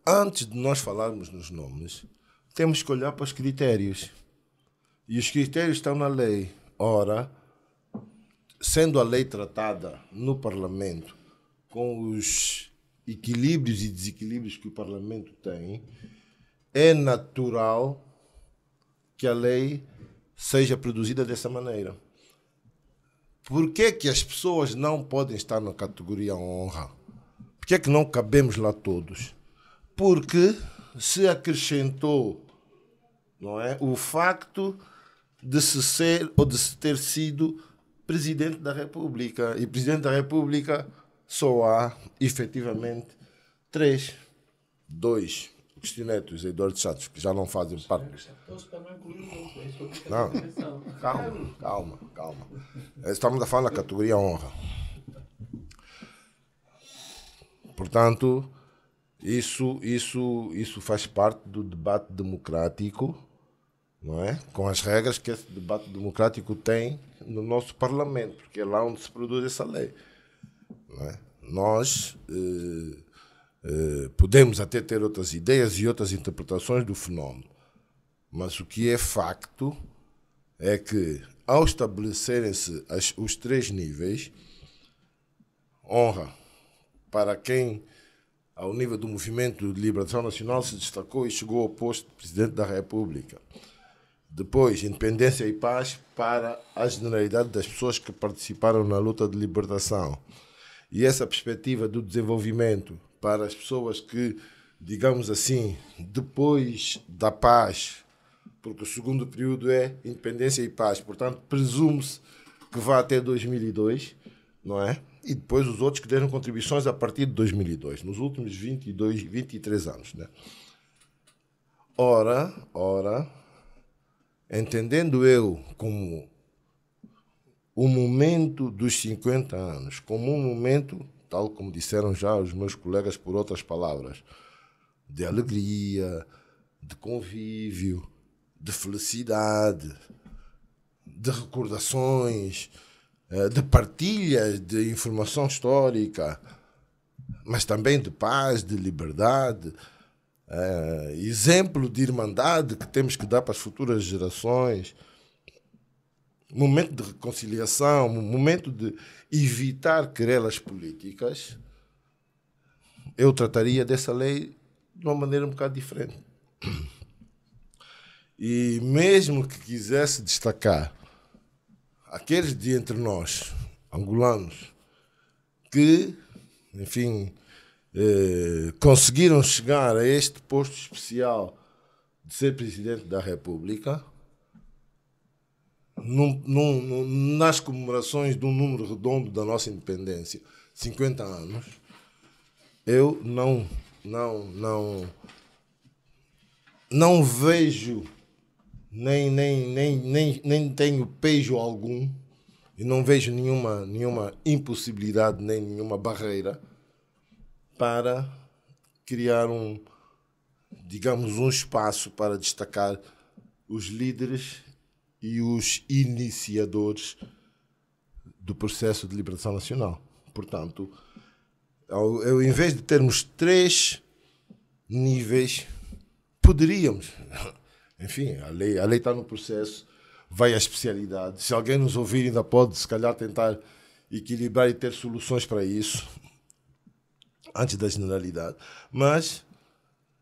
Speaker 8: Antes de nós falarmos nos nomes, temos que olhar para os critérios. E os critérios estão na lei. Ora, sendo a lei tratada no Parlamento com os equilíbrios e desequilíbrios que o Parlamento tem, é natural que a lei seja produzida dessa maneira. Por que que as pessoas não podem estar na categoria honra? Por que que não cabemos lá todos? Porque se acrescentou, não é, o facto de se ser ou de se ter sido Presidente da República. E Presidente da República só há, efetivamente, 3. 2. Agostinho Neto e José Eduardo Santos, que já não fazem parte. Não, calma. Estamos a falar da categoria honra. Portanto, isso faz parte do debate democrático, não é? Com as regras que esse debate democrático tem no nosso Parlamento, porque é lá onde se produz essa lei. Não é? Nós podemos até ter outras ideias e outras interpretações do fenómeno, mas o que é facto é que, ao estabelecerem-se os 3 níveis, honra para quem, ao nível do Movimento de Liberação Nacional, se destacou e chegou ao posto de Presidente da República. Depois, independência e paz para a generalidade das pessoas que participaram na luta de libertação. E essa perspectiva do desenvolvimento para as pessoas que, digamos assim, depois da paz, porque o segundo período é independência e paz, portanto, presume-se que vá até 2002, não é? E depois os outros que deram contribuições a partir de 2002, nos últimos 23 anos, né? Ora, entendendo eu como o momento dos 50 anos como um momento, tal como disseram já os meus colegas por outras palavras, de alegria, de convívio, de felicidade, de recordações, de partilhas de informação histórica, mas também de paz, de liberdade, exemplo de irmandade que temos que dar para as futuras gerações, momento de reconciliação, momento de evitar querelas políticas. Eu trataria dessa lei de uma maneira um bocado diferente. E mesmo que quisesse destacar aqueles de entre nós, angolanos, que, enfim, conseguiram chegar a este posto especial de ser Presidente da República, nas comemorações de um número redondo da nossa independência, 50 anos, eu não vejo, nem tenho pejo algum, e não vejo nenhuma impossibilidade, nem nenhuma barreira para criar digamos, um espaço para destacar os líderes e os iniciadores do processo de libertação nacional. Portanto, em vez de termos 3 níveis, poderíamos, enfim, a lei está no processo, vai à especialidade. Se alguém nos ouvir, ainda pode, se calhar, tentar equilibrar e ter soluções para isso, antes da generalidade. Mas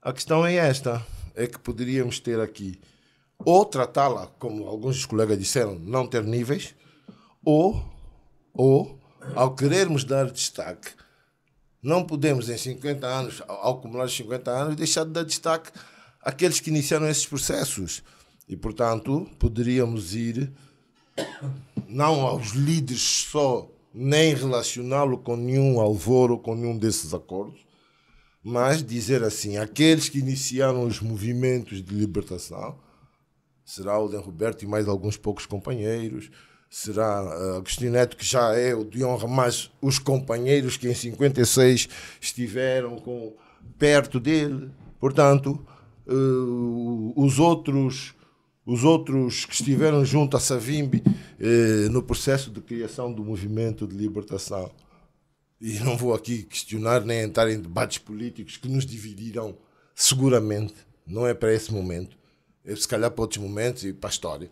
Speaker 8: a questão é esta, é que poderíamos ter aqui, ou tratá-la, como alguns dos colegas disseram, não ter níveis, ou ao querermos dar destaque, não podemos em 50 anos, ao acumular os 50 anos, deixar de dar destaque àqueles que iniciaram esses processos. E, portanto, poderíamos ir, não aos líderes só, nem relacioná-lo com nenhum alvoro, com nenhum desses acordos, mas dizer assim, aqueles que iniciaram os movimentos de libertação, será o Dan Roberto e mais alguns poucos companheiros, será Agostinho Neto, que já é o de honra, mas os companheiros que em 56 estiveram perto dele. Portanto, os outros que estiveram junto a Savimbi no processo de criação do movimento de libertação. E não vou aqui questionar nem entrar em debates políticos que nos dividirão seguramente. Não é para esse momento. É se calhar para outros momentos e para a história.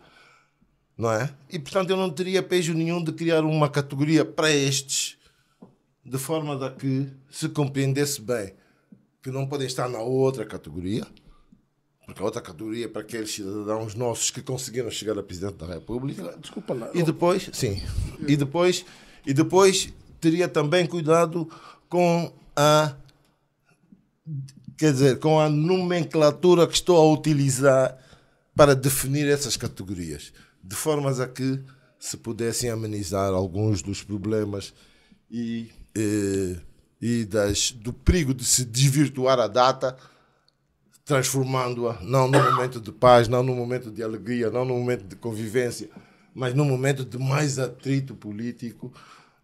Speaker 8: Não é? E, portanto, eu não teria pejo nenhum de criar uma categoria para estes, de forma a que se compreendesse bem que não podem estar na outra categoria, porque a outra categoria é para aqueles cidadãos nossos que conseguiram chegar a Presidente da República. Desculpa lá. E depois, sim. E depois teria também cuidado com com a nomenclatura que estou a utilizar para definir essas categorias, de formas a que se pudessem amenizar alguns dos problemas e do perigo de se desvirtuar a data, transformando-a não num momento de paz, não num momento de alegria, não num momento de convivência, mas num momento de mais atrito político,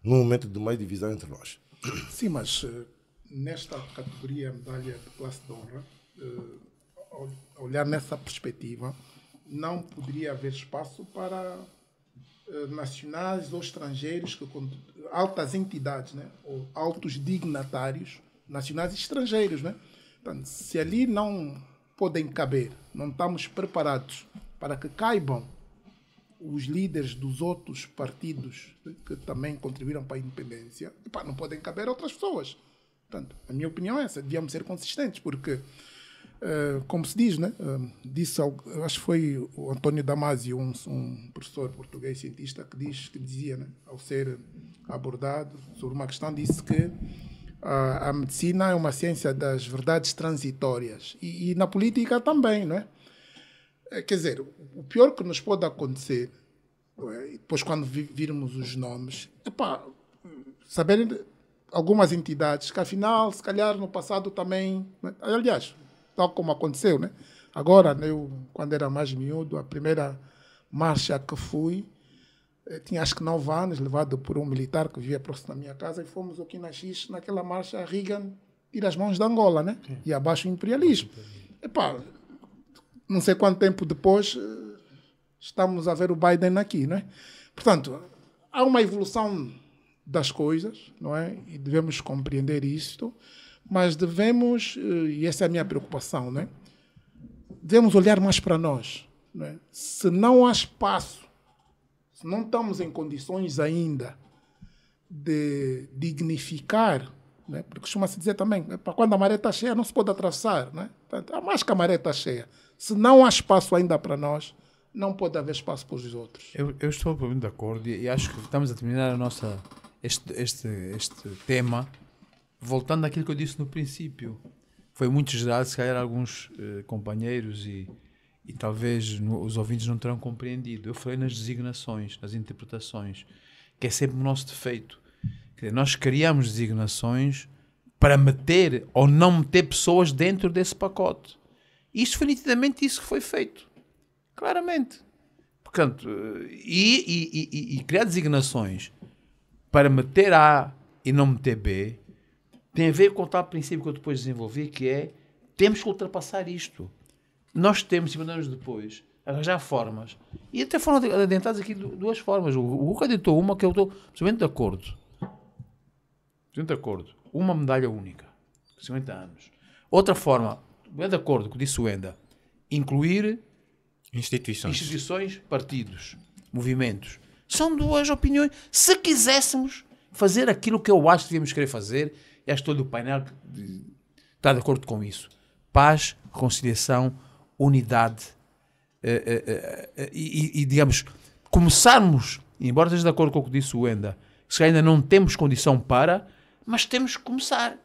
Speaker 8: num momento de mais divisão entre nós.
Speaker 7: Sim, mas nesta categoria medalha de classe de honra, olhar nessa perspectiva, não poderia haver espaço para nacionais ou estrangeiros, altas entidades, né? Ou altos dignatários nacionais e estrangeiros, né? Portanto, se ali não podem caber, não estamos preparados para que caibam os líderes dos outros partidos que também contribuíram para a independência, não podem caber outras pessoas. Portanto, a minha opinião é essa, devíamos ser consistentes, porque, como se diz, né? Disse, acho que foi o António Damasio, um professor português cientista, que dizia, né? Ao ser abordado sobre uma questão, disse que a medicina é uma ciência das verdades transitórias, e na política também, não é? Quer dizer, o pior que nos pode acontecer, depois quando virmos os nomes, saber algumas entidades que afinal, se calhar no passado também, né? Aliás, tal como aconteceu, né? Agora, eu, quando era mais miúdo, a primeira marcha que fui, tinha acho que 9 anos, levado por um militar que vivia próximo da minha casa, e fomos aqui na X, naquela marcha, Reagan tira as mãos da Angola, né? E abaixo o imperialismo. Epá, não sei quanto tempo depois estamos a ver o Biden aqui, não é? Portanto, há uma evolução das coisas, não é? E devemos compreender isto, mas devemos, e essa é a minha preocupação, não é? Devemos olhar mais para nós, não é? Se não há espaço, se não estamos em condições ainda de dignificar, né? Porque costuma-se dizer também, quando a maré está cheia não se pode atravessar, né? Portanto, há mais que a maré está cheia. Se não há espaço ainda para nós, não pode haver espaço para os outros.
Speaker 3: Eu estou de acordo e acho que estamos a terminar este tema voltando àquilo que eu disse no princípio. Foi muito geral, se calhar alguns companheiros e talvez os ouvintes não terão compreendido. Eu falei nas designações, nas interpretações, que é sempre o nosso defeito. Quer dizer, nós criamos designações para meter ou não meter pessoas dentro desse pacote. Isto foi nitidamente isso que foi feito. Claramente. Portanto, e criar designações para meter A e não meter B tem a ver com o tal princípio que eu depois desenvolvi, que é temos que ultrapassar isto. Nós temos, 50 anos depois, arranjar formas. E até foram adentradas aqui duas formas. O Hugo adiantou uma que eu estou absolutamente de acordo. De acordo. Uma medalha única. 50 anos. Outra forma, bem de acordo com o que disse o Enda, incluir instituições, partidos, movimentos. São duas opiniões. Se quiséssemos fazer aquilo que eu acho que devíamos querer fazer, e acho que todo o painel está de acordo com isso. Paz, reconciliação, unidade e digamos, começarmos, embora esteja de acordo com o que disse o Enda, se ainda não temos condição para, mas temos que começar.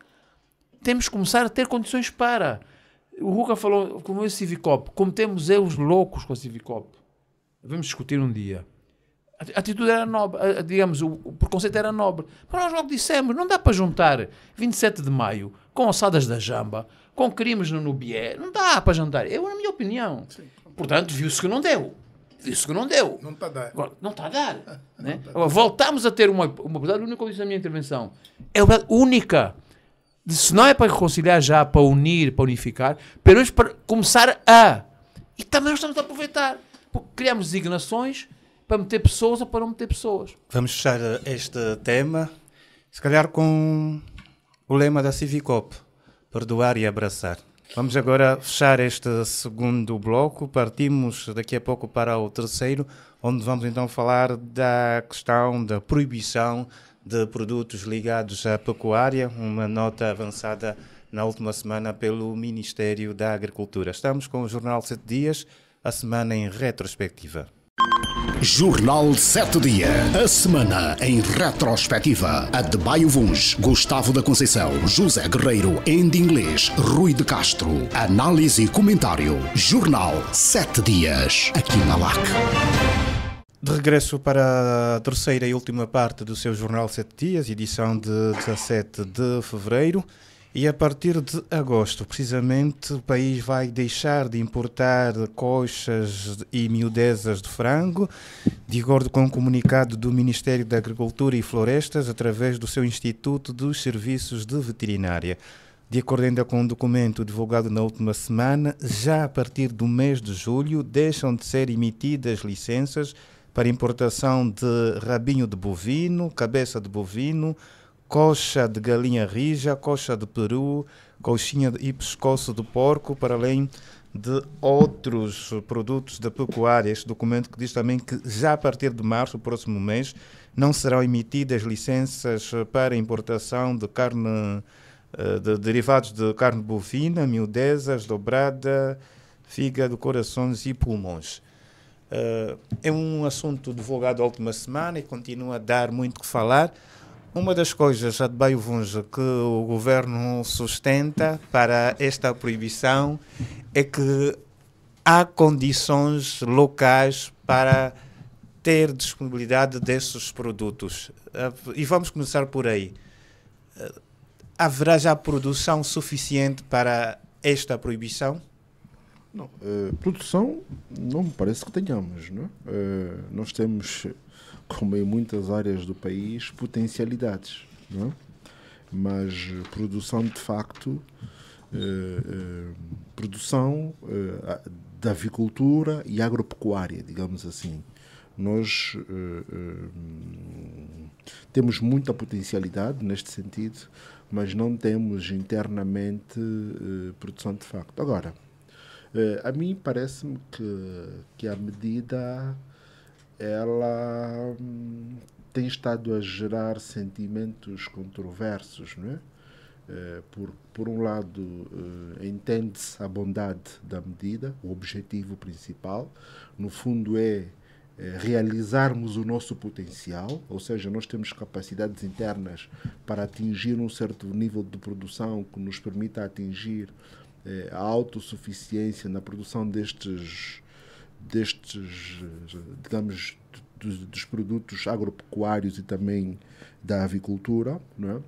Speaker 3: Temos que começar a ter condições para. O Ruca falou como o Civicop, cometemos erros loucos com a Civicop. Vamos discutir um dia. A atitude era nobre, digamos, o preconceito era nobre. Mas nós logo dissemos, não dá para juntar 27 de maio com ossadas da Jamba, com crimes no Bié, não dá para jantar. Eu, na minha opinião. Sim. Portanto, viu-se que não deu. Viu-se que não deu.
Speaker 7: Não está a dar.
Speaker 3: Agora, não está a dar. Né? Agora, voltamos a ter uma verdade única, como disse na minha intervenção. É uma verdade única. Se não é para reconciliar já, para unir, para unificar, pelo menos para começar a. E também nós estamos a aproveitar. Porque criamos designações para meter pessoas ou para não meter pessoas.
Speaker 2: Vamos fechar este tema, se calhar com o lema da Civicop, perdoar e abraçar. Vamos agora fechar este segundo bloco, partimos daqui a pouco para o terceiro, onde vamos então falar da questão da proibição de produtos ligados à pecuária, uma nota avançada na última semana pelo Ministério da Agricultura. Estamos com o Jornal 7 Dias, a semana em retrospectiva.
Speaker 1: Jornal 7 Dias, a semana em retrospectiva. A de Baio Vuns, Gustavo da Conceição, José Guerreiro, Andy Inglês, Rui de Castro. Análise e comentário. Jornal 7 Dias, aqui na LAC.
Speaker 2: De regresso para a terceira e última parte do seu Jornal 7 Dias, edição de 17 de fevereiro. E a partir de agosto, precisamente, o país vai deixar de importar coxas e miudezas de frango, de acordo com um comunicado do Ministério da Agricultura e Florestas, através do seu Instituto dos Serviços de Veterinária. De acordo ainda com um documento divulgado na última semana, já a partir do mês de julho deixam de ser emitidas licenças para importação de rabinho de bovino, cabeça de bovino, coxa de galinha rija, coxa de peru, coxinha e pescoço de porco, para além de outros produtos da pecuária. Este documento que diz também que já a partir de março, o próximo mês, não serão emitidas licenças para importação de carne, de derivados de carne bovina, miudezas, dobrada, fígado, corações e pulmões. É um assunto divulgado a última semana e continua a dar muito que falar. Uma das coisas, a de Baio Vuns, que o governo sustenta para esta proibição é que há condições locais para ter disponibilidade desses produtos. E vamos começar por aí. Haverá já produção suficiente para esta proibição?
Speaker 6: Não, produção não me parece que tenhamos, não é? Nós temos, como em muitas áreas do país, potencialidades, não é? Mas produção de facto, produção da avicultura e agropecuária, digamos assim. Nós temos muita potencialidade neste sentido, mas não temos internamente produção de facto. Agora, a mim parece-me que a medida ela tem estado a gerar sentimentos controversos, não é? Por um lado, entende-se a bondade da medida, o objetivo principal, no fundo é realizarmos o nosso potencial, ou seja, nós temos capacidades internas para atingir um certo nível de produção que nos permita atingir a autossuficiência na produção destes digamos, dos produtos agropecuários e também da avicultura, não é?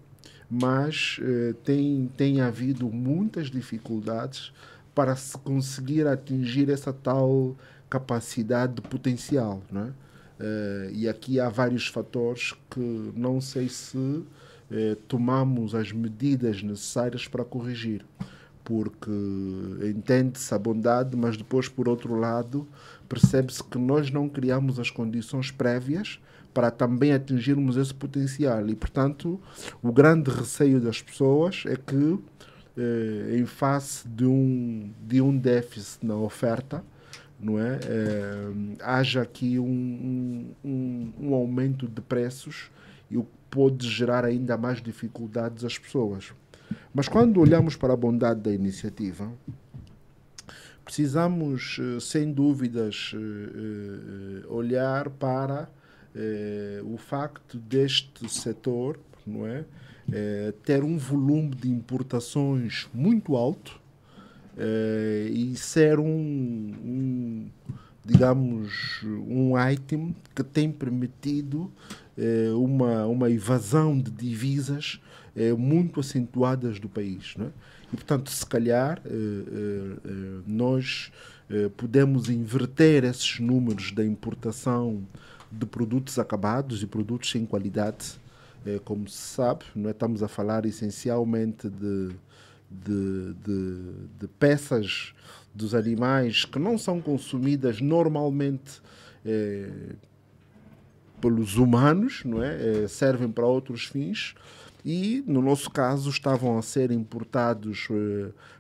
Speaker 6: Mas tem havido muitas dificuldades para se conseguir atingir essa tal capacidade potencial, não é? E aqui há vários fatores que não sei se tomamos as medidas necessárias para corrigir, porque entende-se a bondade, mas depois, por outro lado, percebe-se que nós não criamos as condições prévias para também atingirmos esse potencial. E, portanto, o grande receio das pessoas é que, em face de um déficit na oferta, não é? Haja aqui um aumento de preços, e o que pode gerar ainda mais dificuldades às pessoas. Mas quando olhamos para a bondade da iniciativa, precisamos, sem dúvidas, olhar para o facto deste setor, não é? Ter um volume de importações muito alto e ser digamos, um item que tem permitido uma evasão de divisas muito acentuadas do país, não é? E, portanto, se calhar nós podemos inverter esses números da importação de produtos acabados e produtos sem qualidade. Como se sabe, não é? Estamos a falar essencialmente de peças dos animais que não são consumidas normalmente pelos humanos, não é? Servem para outros fins e, no nosso caso, estavam a ser importados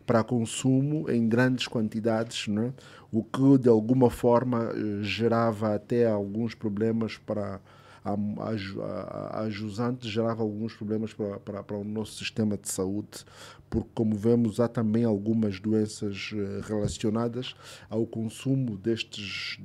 Speaker 6: para consumo em grandes quantidades, não é? O que, de alguma forma, gerava até alguns problemas para a jusante, gerava alguns problemas para o nosso sistema de saúde, porque, como vemos, há também algumas doenças relacionadas ao consumo destes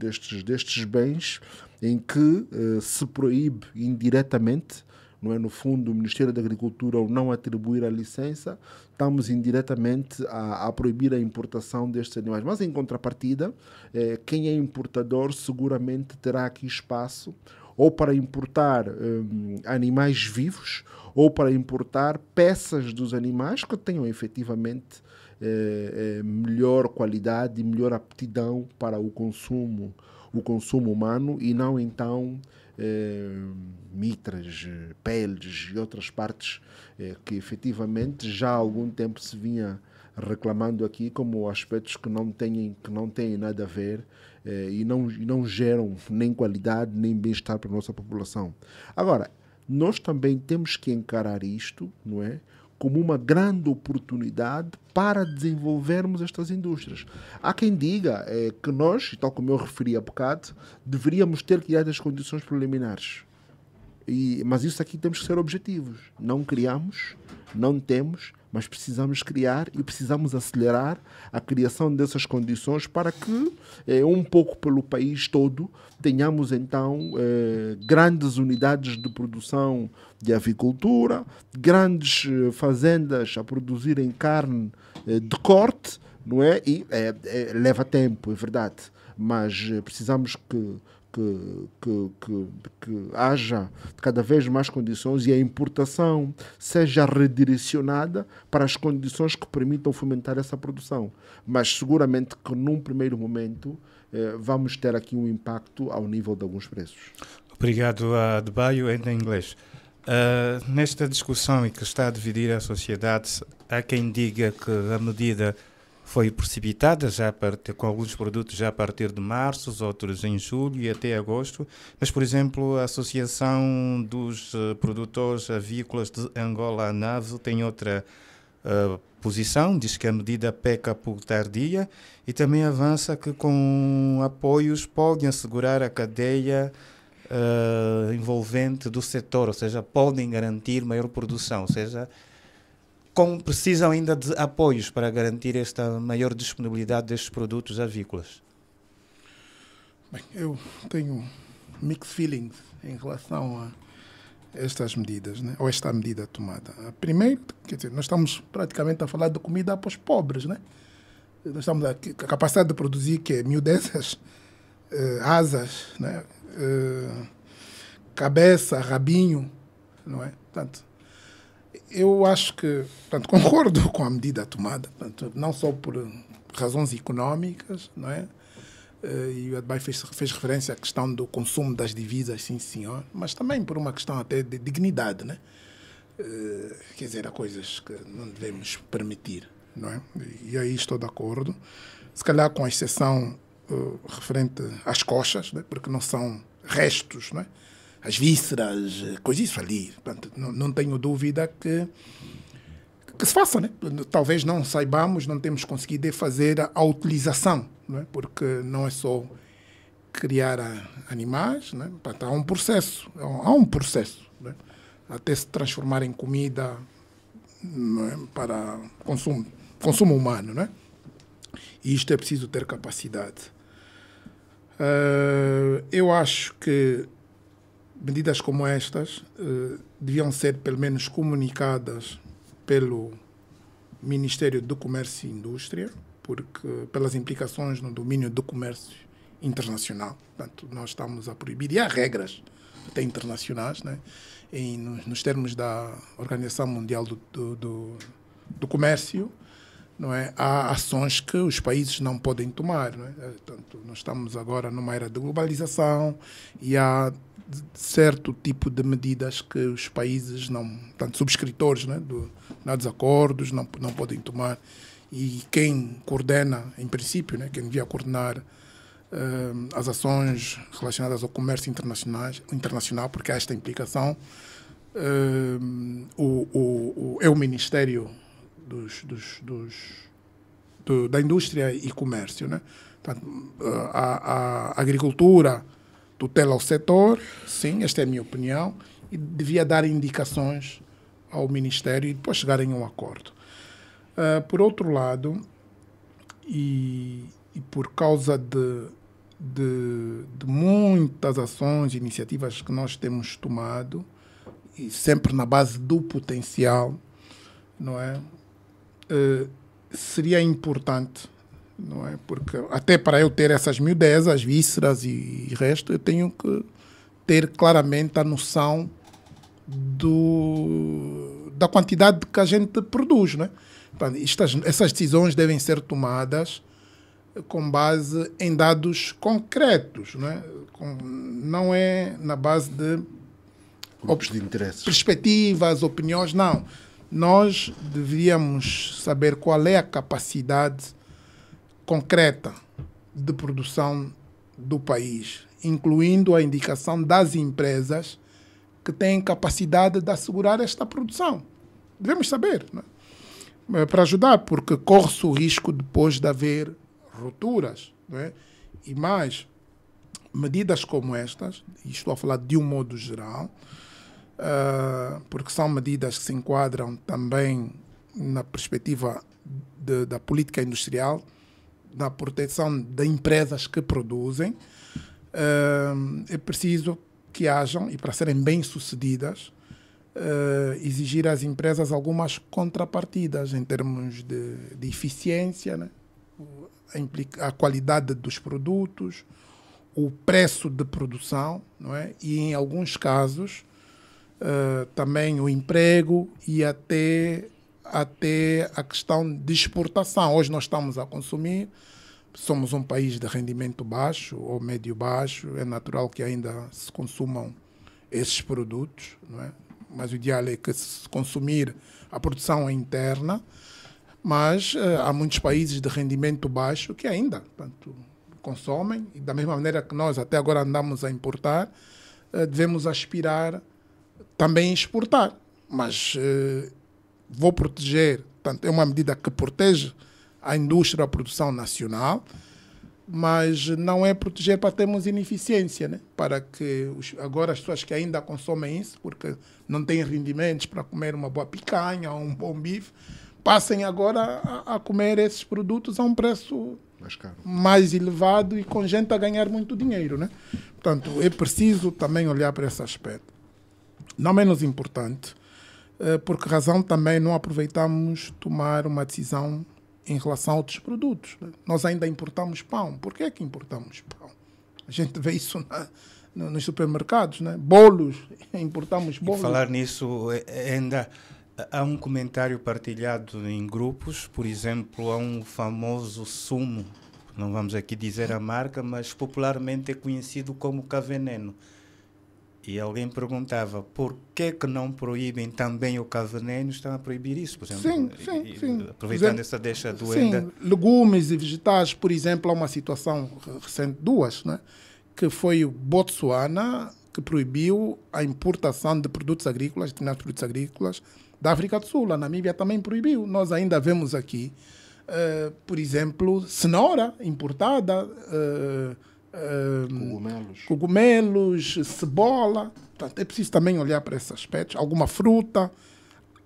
Speaker 6: bens, em que se proíbe indiretamente, não é? No fundo, o Ministério da Agricultura, ao não atribuir a licença, estamos indiretamente a proibir a importação destes animais. Mas, em contrapartida, quem é importador seguramente terá aqui espaço ou para importar animais vivos, ou para importar peças dos animais que tenham efetivamente melhor qualidade e melhor aptidão para o consumo humano, e não então mitras, peles e outras partes que efetivamente já há algum tempo se vinha reclamando aqui como aspectos que não têm nada a ver e não geram nem qualidade nem bem-estar para a nossa população. Agora, nós também temos que encarar isto, não é, como uma grande oportunidade para desenvolvermos estas indústrias. Há quem diga que nós, tal como eu referi há bocado, deveríamos ter criado as condições preliminares. Mas isso aqui temos que ser objetivos. Não criamos, não temos, mas precisamos criar e precisamos acelerar a criação dessas condições para que, um pouco pelo país todo, tenhamos então grandes unidades de produção de avicultura, grandes fazendas a produzirem carne de corte, não é? E leva tempo, é verdade, mas precisamos que que haja cada vez mais condições e a importação seja redirecionada para as condições que permitam fomentar essa produção. Mas seguramente que num primeiro momento vamos ter aqui um impacto ao nível de alguns preços.
Speaker 2: Obrigado a Adebayo, em inglês. Nesta discussão e que está a dividir a sociedade, há quem diga que a medida foi precipitada, com alguns produtos já a partir de março, outros em julho e até agosto, mas, por exemplo, a Associação dos Produtores Avícolas de Angola, ANAV, tem outra posição, diz que a medida peca por tardia e também avança que com apoios podem assegurar a cadeia envolvente do setor, ou seja, podem garantir maior produção, ou seja, precisam ainda de apoios para garantir esta maior disponibilidade destes produtos avícolas.
Speaker 7: Bem, eu tenho mixed feelings em relação a estas medidas, né? Ou esta medida tomada. Primeiro, quer dizer, nós estamos praticamente a falar de comida para os pobres, né? Nós estamos a capacidade de produzir que é miudezas, asas, né? Cabeça, rabinho, não é? Portanto, eu acho que, portanto, concordo com a medida tomada, portanto, não só por razões económicas, não é? E o Adebayo fez referência à questão do consumo das divisas, sim senhor, mas também por uma questão até de dignidade, né? Quer dizer, há coisas que não devemos permitir, não é? E aí estou de acordo, se calhar com a exceção referente às coxas, né? Porque não são restos, não é? As vísceras, coisas ali. Portanto, não tenho dúvida que se faça, né? Talvez não saibamos, não temos conseguido fazer a utilização, não é? Porque não é só criar animais, né? Portanto, há um processo, né? Até se transformar em comida, não é? Para consumo humano, né? E isto é preciso ter capacidade. Eu acho que medidas como estas deviam ser pelo menos comunicadas pelo Ministério do Comércio e Indústria, porque pelas implicações no domínio do comércio internacional. Portanto, nós estamos a proibir, e há regras até internacionais, né? Nos termos da Organização Mundial do Comércio, não é? Há ações que os países não podem tomar, não é? Portanto, nós estamos agora numa era de globalização e há certo tipo de medidas que os países não, portanto, subscritores, né, dos acordos não podem tomar, e quem coordena, em princípio, né, quem devia coordenar as ações relacionadas ao comércio internacional, porque há esta implicação, é o Ministério da Indústria e Comércio, né? Portanto, a agricultura tutela o setor, sim, esta é a minha opinião, e devia dar indicações ao Ministério e depois chegarem a um acordo. Por outro lado, e por causa de muitas ações e iniciativas que nós temos tomado, e sempre na base do potencial, não é? Seria importante, não é? Porque até para eu ter essas miudezas, vísceras e resto, eu tenho que ter claramente a noção da quantidade que a gente produz, né? Essas decisões devem ser tomadas com base em dados concretos, né? Não é na base de
Speaker 6: interesses,
Speaker 7: perspectivas, opiniões, não. Nós deveríamos saber qual é a capacidade concreta de produção do país, incluindo a indicação das empresas que têm capacidade de assegurar esta produção. Devemos saber, né? Para ajudar, porque corre-se o risco depois de haver rupturas, né? E mais, medidas como estas, e estou a falar de um modo geral, porque são medidas que se enquadram também na perspectiva da política industrial, da proteção de empresas que produzem, é preciso que hajam, e para serem bem-sucedidas, exigir às empresas algumas contrapartidas em termos de eficiência, né? A qualidade dos produtos, o preço de produção, não é? E, em alguns casos, também o emprego e até a questão de exportação. Hoje nós estamos a consumir, somos um país de rendimento baixo ou médio baixo, é natural que ainda se consumam esses produtos, não é? Mas o ideal é que se consumir a produção interna, mas há muitos países de rendimento baixo que ainda, portanto, consomem, e da mesma maneira que nós até agora andamos a importar, devemos aspirar também a exportar. Mas vou proteger, portanto, é uma medida que protege a indústria, a produção nacional, mas não é proteger para termos ineficiência, né? Para que agora as pessoas que ainda consomem isso, porque não têm rendimentos para comer uma boa picanha ou um bom bife, passem agora a comer esses produtos a um preço mais elevado e com gente a ganhar muito dinheiro, né? Portanto, é preciso também olhar para esse aspecto. Não menos importante, por que razão também não aproveitamos tomar uma decisão em relação a outros produtos, né? Nós ainda importamos pão. Por que é que importamos pão? A gente vê isso nos supermercados, né? Bolos, importamos bolos.
Speaker 2: E falar nisso, ainda há um comentário partilhado em grupos, por exemplo, há um famoso sumo, não vamos aqui dizer a marca, mas popularmente é conhecido como K-Veneno. E alguém perguntava por que não proíbem também o K-Veneno, estão a proibir isso, por exemplo.
Speaker 7: Sim.
Speaker 2: Aproveitando essa deixa doenda.
Speaker 7: Sim, legumes e vegetais, por exemplo, há uma situação recente, duas, né? Que foi o Botsuana, que proibiu a importação de produtos agrícolas, determinados produtos agrícolas, da África do Sul. A Namíbia também proibiu. Nós ainda vemos aqui, por exemplo, cenoura importada, cogumelos, cebola. Portanto, é preciso também olhar para esses aspectos. Alguma fruta,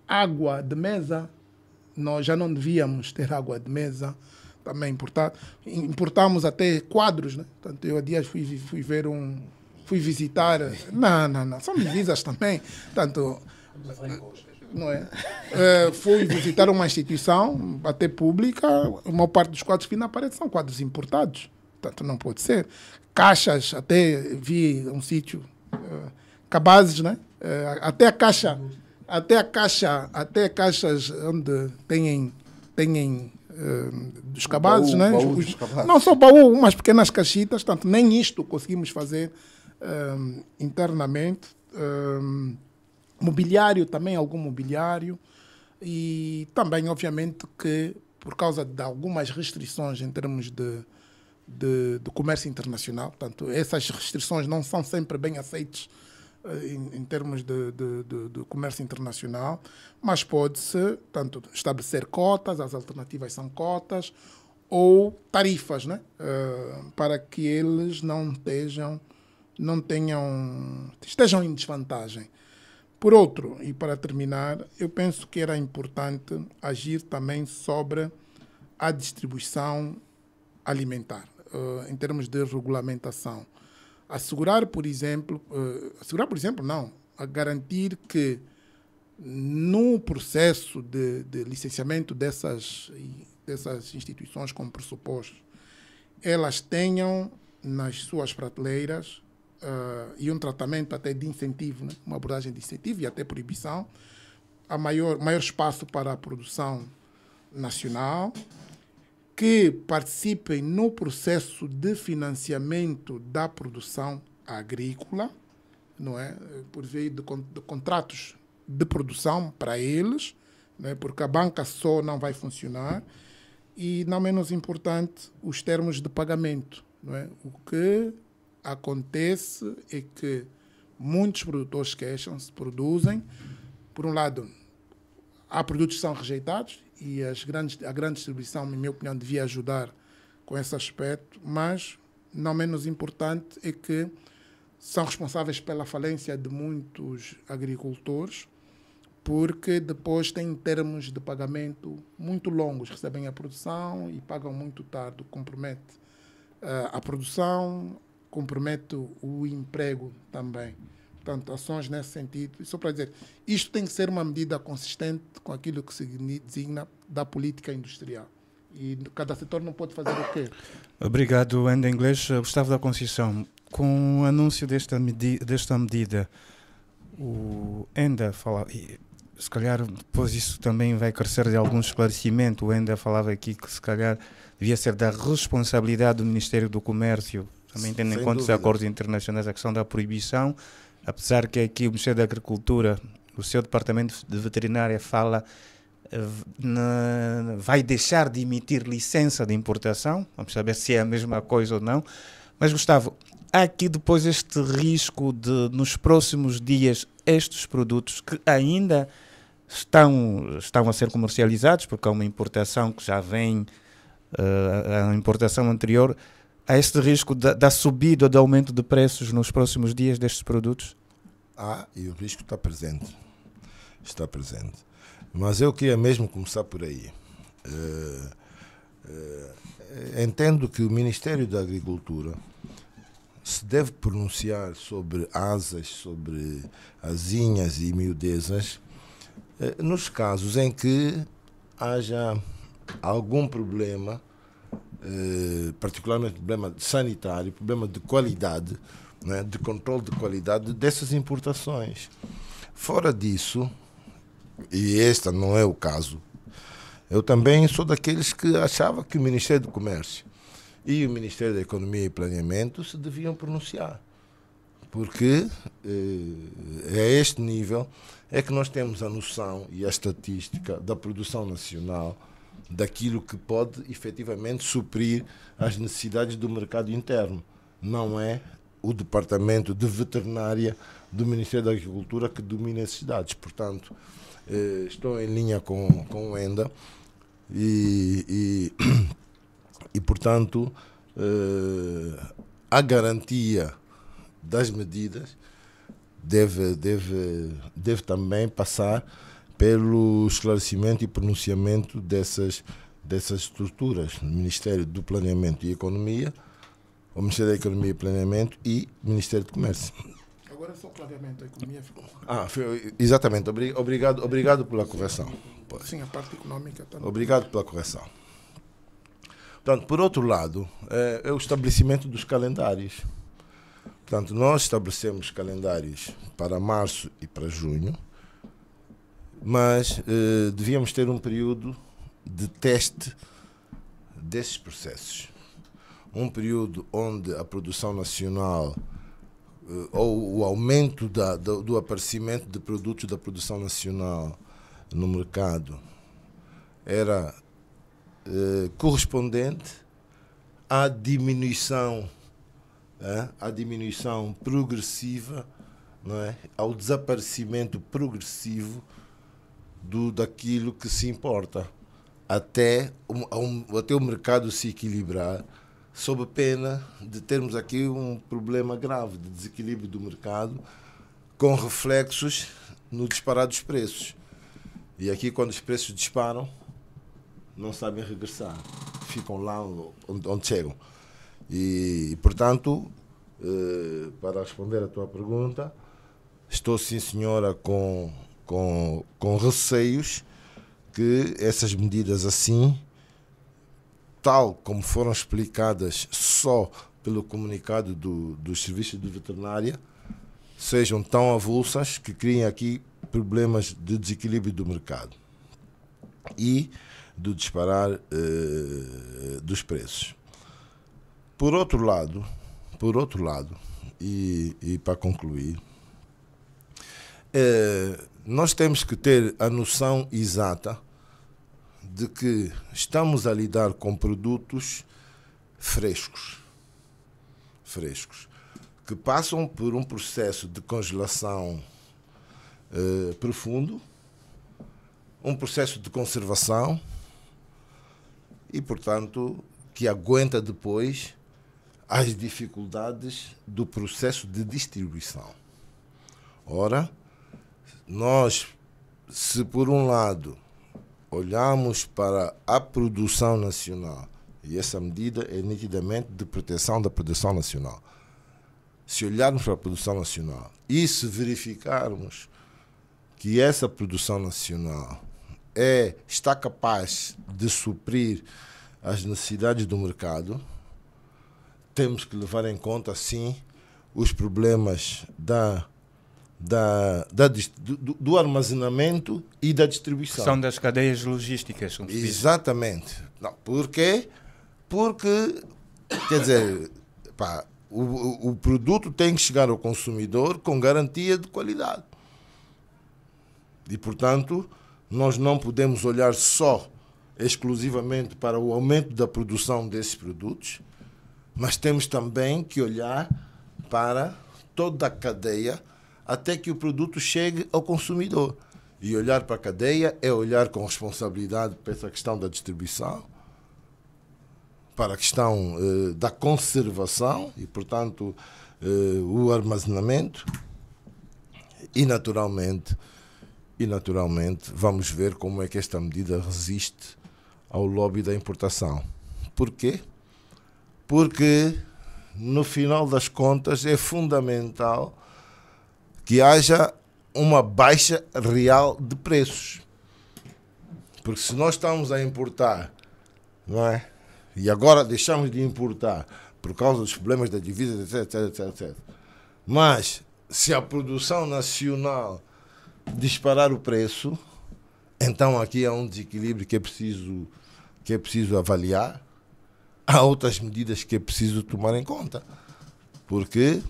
Speaker 7: água de mesa. Nós já não devíamos ter água de mesa também importada. Importamos até quadros, né? Portanto, eu há dias fui visitar. Não. São divisas também. Portanto, não é? Fui visitar uma instituição, até pública, a maior parte dos quadros que vi na parede são quadros importados. Portanto, não pode ser. Caixas, até vi um sítio, cabazes, né? Até caixas onde têm dos cabazes, né? Não só baú, umas pequenas caixitas, portanto, nem isto conseguimos fazer internamente. Mobiliário também, algum mobiliário, e também, obviamente, que por causa de algumas restrições em termos de comércio internacional, portanto, essas restrições não são sempre bem aceitas em termos de comércio internacional, mas pode-se, tanto estabelecer cotas, as alternativas são cotas, ou tarifas, né? Para que eles estejam em desvantagem. Por outro, e para terminar, eu penso que era importante agir também sobre a distribuição alimentar, em termos de regulamentação. Assegurar, por exemplo, não, a garantir que no processo de licenciamento dessas instituições com pressupostos, elas tenham nas suas prateleiras e um tratamento até de incentivo, né? Uma abordagem de incentivo e até proibição, a maior espaço para a produção nacional, que participem no processo de financiamento da produção agrícola, não é? Por meio de contratos de produção para eles, não é? Porque a banca só não vai funcionar, e, não menos importante, os termos de pagamento, não é? O que acontece é que muitos produtores queixam-se, produzem. Por um lado, há produtos que são rejeitados e a grande distribuição, na minha opinião, devia ajudar com esse aspecto, mas, não menos importante, é que são responsáveis pela falência de muitos agricultores, porque depois têm termos de pagamento muito longos, recebem a produção e pagam muito tarde, compromete a produção, compromete o emprego também. Portanto, ações nesse sentido. Só para dizer, isto tem que ser uma medida consistente com aquilo que se designa da política industrial. E cada setor não pode fazer o quê?
Speaker 2: Obrigado, Enda Inglês. Gustavo da Conceição, com o anúncio desta medida, o Enda fala, e se calhar depois isso também vai crescer de algum esclarecimento. O Enda falava aqui que se calhar devia ser da responsabilidade do Ministério do Comércio, também tendo em conta os acordos internacionais, a questão da proibição, apesar que aqui o Ministério da Agricultura, o seu departamento de veterinária fala vai deixar de emitir licença de importação. Vamos saber se é a mesma coisa ou não. Mas, Gustavo, há aqui depois este risco de, nos próximos dias, estes produtos que ainda estão a ser comercializados, porque há uma importação que já vem, a importação anterior, há este risco da subida ou de aumento de preços nos próximos dias destes produtos?
Speaker 8: E o risco está presente. Está presente. Mas eu queria mesmo começar por aí. Entendo que o Ministério da Agricultura se deve pronunciar sobre asas, sobre asinhas e miudezas, nos casos em que haja algum problema, particularmente problema sanitário, problema de qualidade, né, de controle de qualidade dessas importações. Fora disso, e este não é o caso, eu também sou daqueles que achava que o Ministério do Comércio e o Ministério da Economia e Planeamento se deviam pronunciar, porque a este nível é que nós temos a noção e a estatística da produção nacional, daquilo que pode efetivamente suprir as necessidades do mercado interno. Não é o Departamento de Veterinária do Ministério da Agricultura que domina esses dados. Portanto, estou em linha com o Enda e portanto, a garantia das medidas deve também passar pelo esclarecimento e pronunciamento dessas estruturas, o Ministério do Planeamento e Economia, o Ministério da Economia e Planeamento e o Ministério do Comércio.
Speaker 7: Agora é só clareamento, a economia ficou.
Speaker 8: Exatamente, obrigado pela correção.
Speaker 7: Sim, a parte econômica também.
Speaker 8: Obrigado pela correção. Portanto, por outro lado, é o estabelecimento dos calendários. Portanto, nós estabelecemos calendários para março e para junho, mas devíamos ter um período de teste desses processos. Um período onde a produção nacional ou o aumento do aparecimento de produtos da produção nacional no mercado era correspondente à diminuição progressiva, não é? Ao desaparecimento progressivo daquilo que se importa, até o mercado se equilibrar, sob pena de termos aqui um problema grave de desequilíbrio do mercado, com reflexos no disparar dos preços. E aqui, quando os preços disparam, não sabem regressar, ficam lá onde chegam. E portanto, para responder à tua pergunta, estou, sim senhora, com receios que essas medidas assim, tal como foram explicadas só pelo comunicado dos serviços de veterinária, sejam tão avulsas que criem aqui problemas de desequilíbrio do mercado e do disparar dos preços. Por outro lado, e para concluir, nós temos que ter a noção exata de que estamos a lidar com produtos frescos, que passam por um processo de congelação profundo, um processo de conservação e, portanto, que aguenta depois as dificuldades do processo de distribuição. Ora, nós, se por um lado olhamos para a produção nacional, e essa medida é nitidamente de proteção da produção nacional, se olharmos para a produção nacional e se verificarmos que essa produção nacional está capaz de suprir às necessidades do mercado. Temos que levar em conta, sim, os problemas do armazenamento e da distribuição.
Speaker 2: São das cadeias logísticas. Como se diz.
Speaker 8: Exatamente. Não, por quê? Porque, quer dizer, o produto tem que chegar ao consumidor com garantia de qualidade. E, portanto, nós não podemos olhar só exclusivamente para o aumento da produção desses produtos, mas temos também que olhar para toda a cadeia até que o produto chegue ao consumidor. E olhar para a cadeia é olhar com responsabilidade para essa questão da distribuição, para a questão da conservação e, portanto, o armazenamento e, naturalmente, vamos ver como é que esta medida resiste ao lobby da importação. Por quê? Porque, no final das contas, é fundamental que haja uma baixa real de preços. Porque se nós estamos a importar, não é? E agora deixamos de importar por causa dos problemas da divisa, etc. Mas, se a produção nacional disparar o preço, então aqui há um desequilíbrio que é preciso avaliar. Há outras medidas que é preciso tomar em conta, porque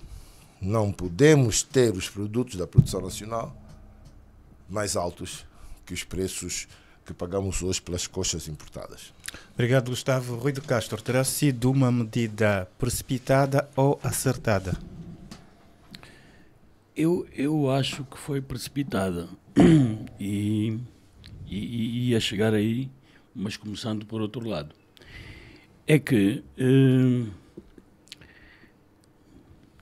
Speaker 8: não podemos ter os produtos da produção nacional mais altos que os preços que pagamos hoje pelas coxas importadas.
Speaker 2: Obrigado, Gustavo. Rui de Castro, terá sido uma medida precipitada ou acertada?
Speaker 5: Eu acho que foi precipitada e ia chegar aí, mas começando por outro lado. É que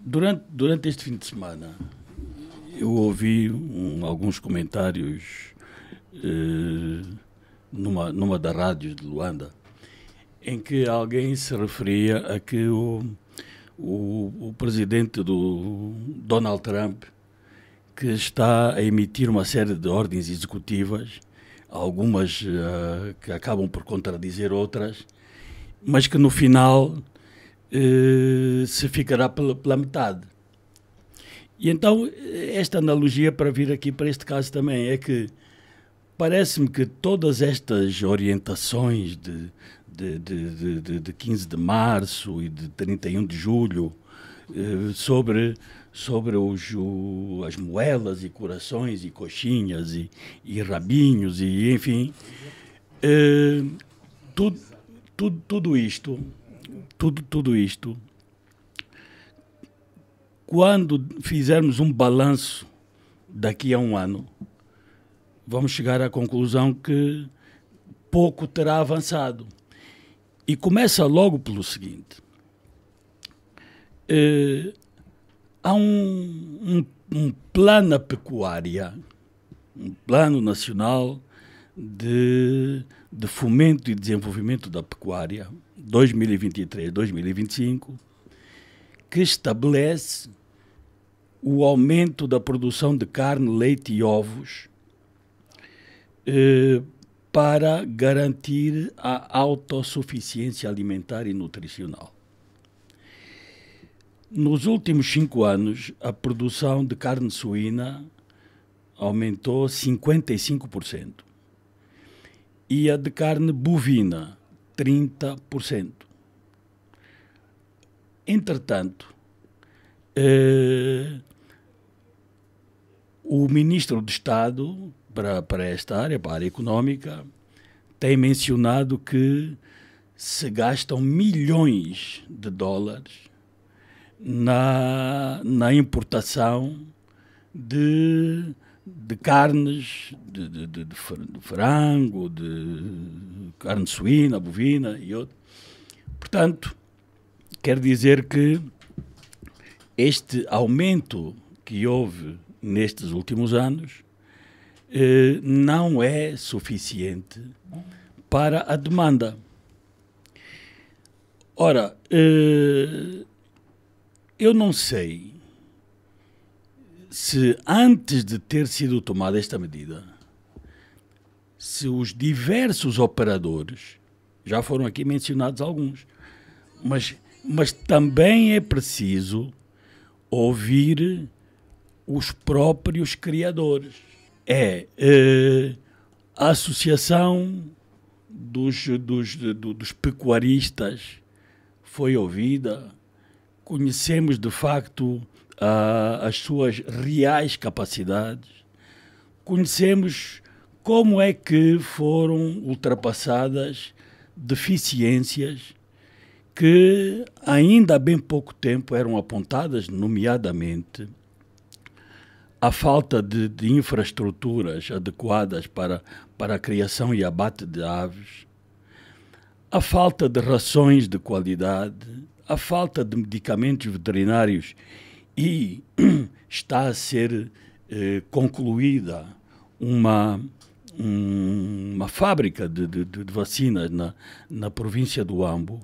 Speaker 5: durante este fim de semana eu ouvi alguns comentários numa das rádios de Luanda, em que alguém se referia a que o presidente do Donald Trump, que está a emitir uma série de ordens executivas, algumas que acabam por contradizer outras, mas que no final se ficará pela metade. E então esta analogia para vir aqui para este caso também é que parece-me que todas estas orientações de 15 de março e de 31 de julho sobre as moelas e corações e coxinhas e rabinhos e enfim, tudo isto, quando fizermos um balanço daqui a um ano, vamos chegar à conclusão que pouco terá avançado. E começa logo pelo seguinte. Há um plano na pecuária, um plano nacional de fomento e desenvolvimento da pecuária 2023-2025, que estabelece o aumento da produção de carne, leite e ovos para garantir a autossuficiência alimentar e nutricional. Nos últimos 5 anos, a produção de carne suína aumentou 55% e a de carne bovina 30%. Entretanto, o Ministro de Estado para esta área, para a área económica, tem mencionado que se gastam milhões de dólares na importação de carnes, de frango, de carne suína, bovina e outro. Portanto, quer dizer que este aumento que houve nestes últimos anos não é suficiente para a demanda. Ora, eu não sei se antes de ter sido tomada esta medida, se os diversos operadores Já foram aqui mencionados alguns. Mas também é preciso ouvir os próprios criadores. A Associação dos Pecuaristas foi ouvida, conhecemos de facto as suas reais capacidades, conhecemos como é que foram ultrapassadas deficiências que ainda há bem pouco tempo eram apontadas, nomeadamente a falta de infraestruturas adequadas para a criação e abate de aves, a falta de rações de qualidade, a falta de medicamentos veterinários, e está a ser concluída uma fábrica de vacinas na província do Ambo,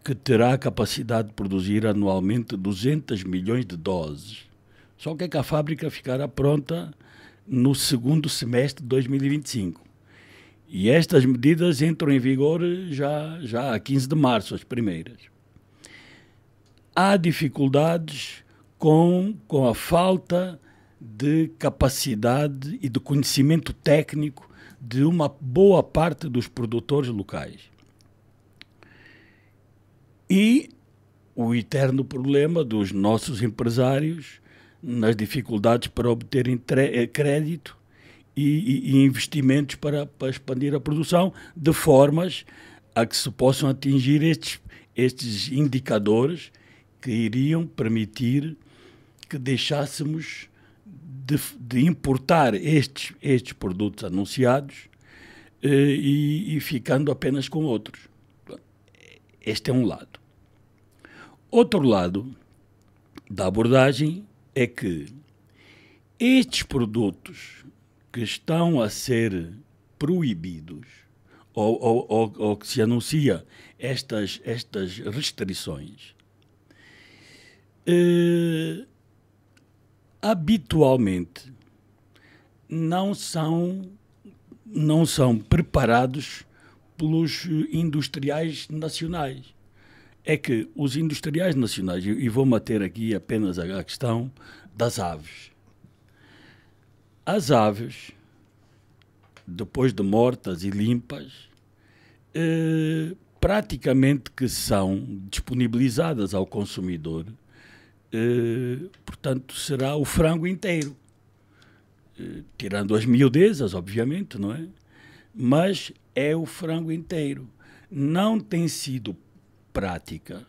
Speaker 5: que terá a capacidade de produzir anualmente 200 milhões de doses. Só que a fábrica ficará pronta no segundo semestre de 2025. E estas medidas entram em vigor já a 15 de março, as primeiras. Há dificuldades com a falta de capacidade e de conhecimento técnico de uma boa parte dos produtores locais. E o eterno problema dos nossos empresários nas dificuldades para obterem crédito e investimentos para expandir a produção, de formas a que se possam atingir estes indicadores que iriam permitir que deixássemos de importar estes produtos anunciados e ficando apenas com outros. Este é um lado. Outro lado da abordagem é que estes produtos que estão a ser proibidos ou que se anuncia estas restrições, habitualmente não são preparados pelos industriais nacionais. É que os industriais nacionais, e vou manter aqui apenas a questão das aves. As aves, depois de mortas e limpas, praticamente que são disponibilizadas ao consumidor, portanto, será o frango inteiro. Tirando as miudezas, obviamente, não é? Mas é o frango inteiro. Não tem sido prática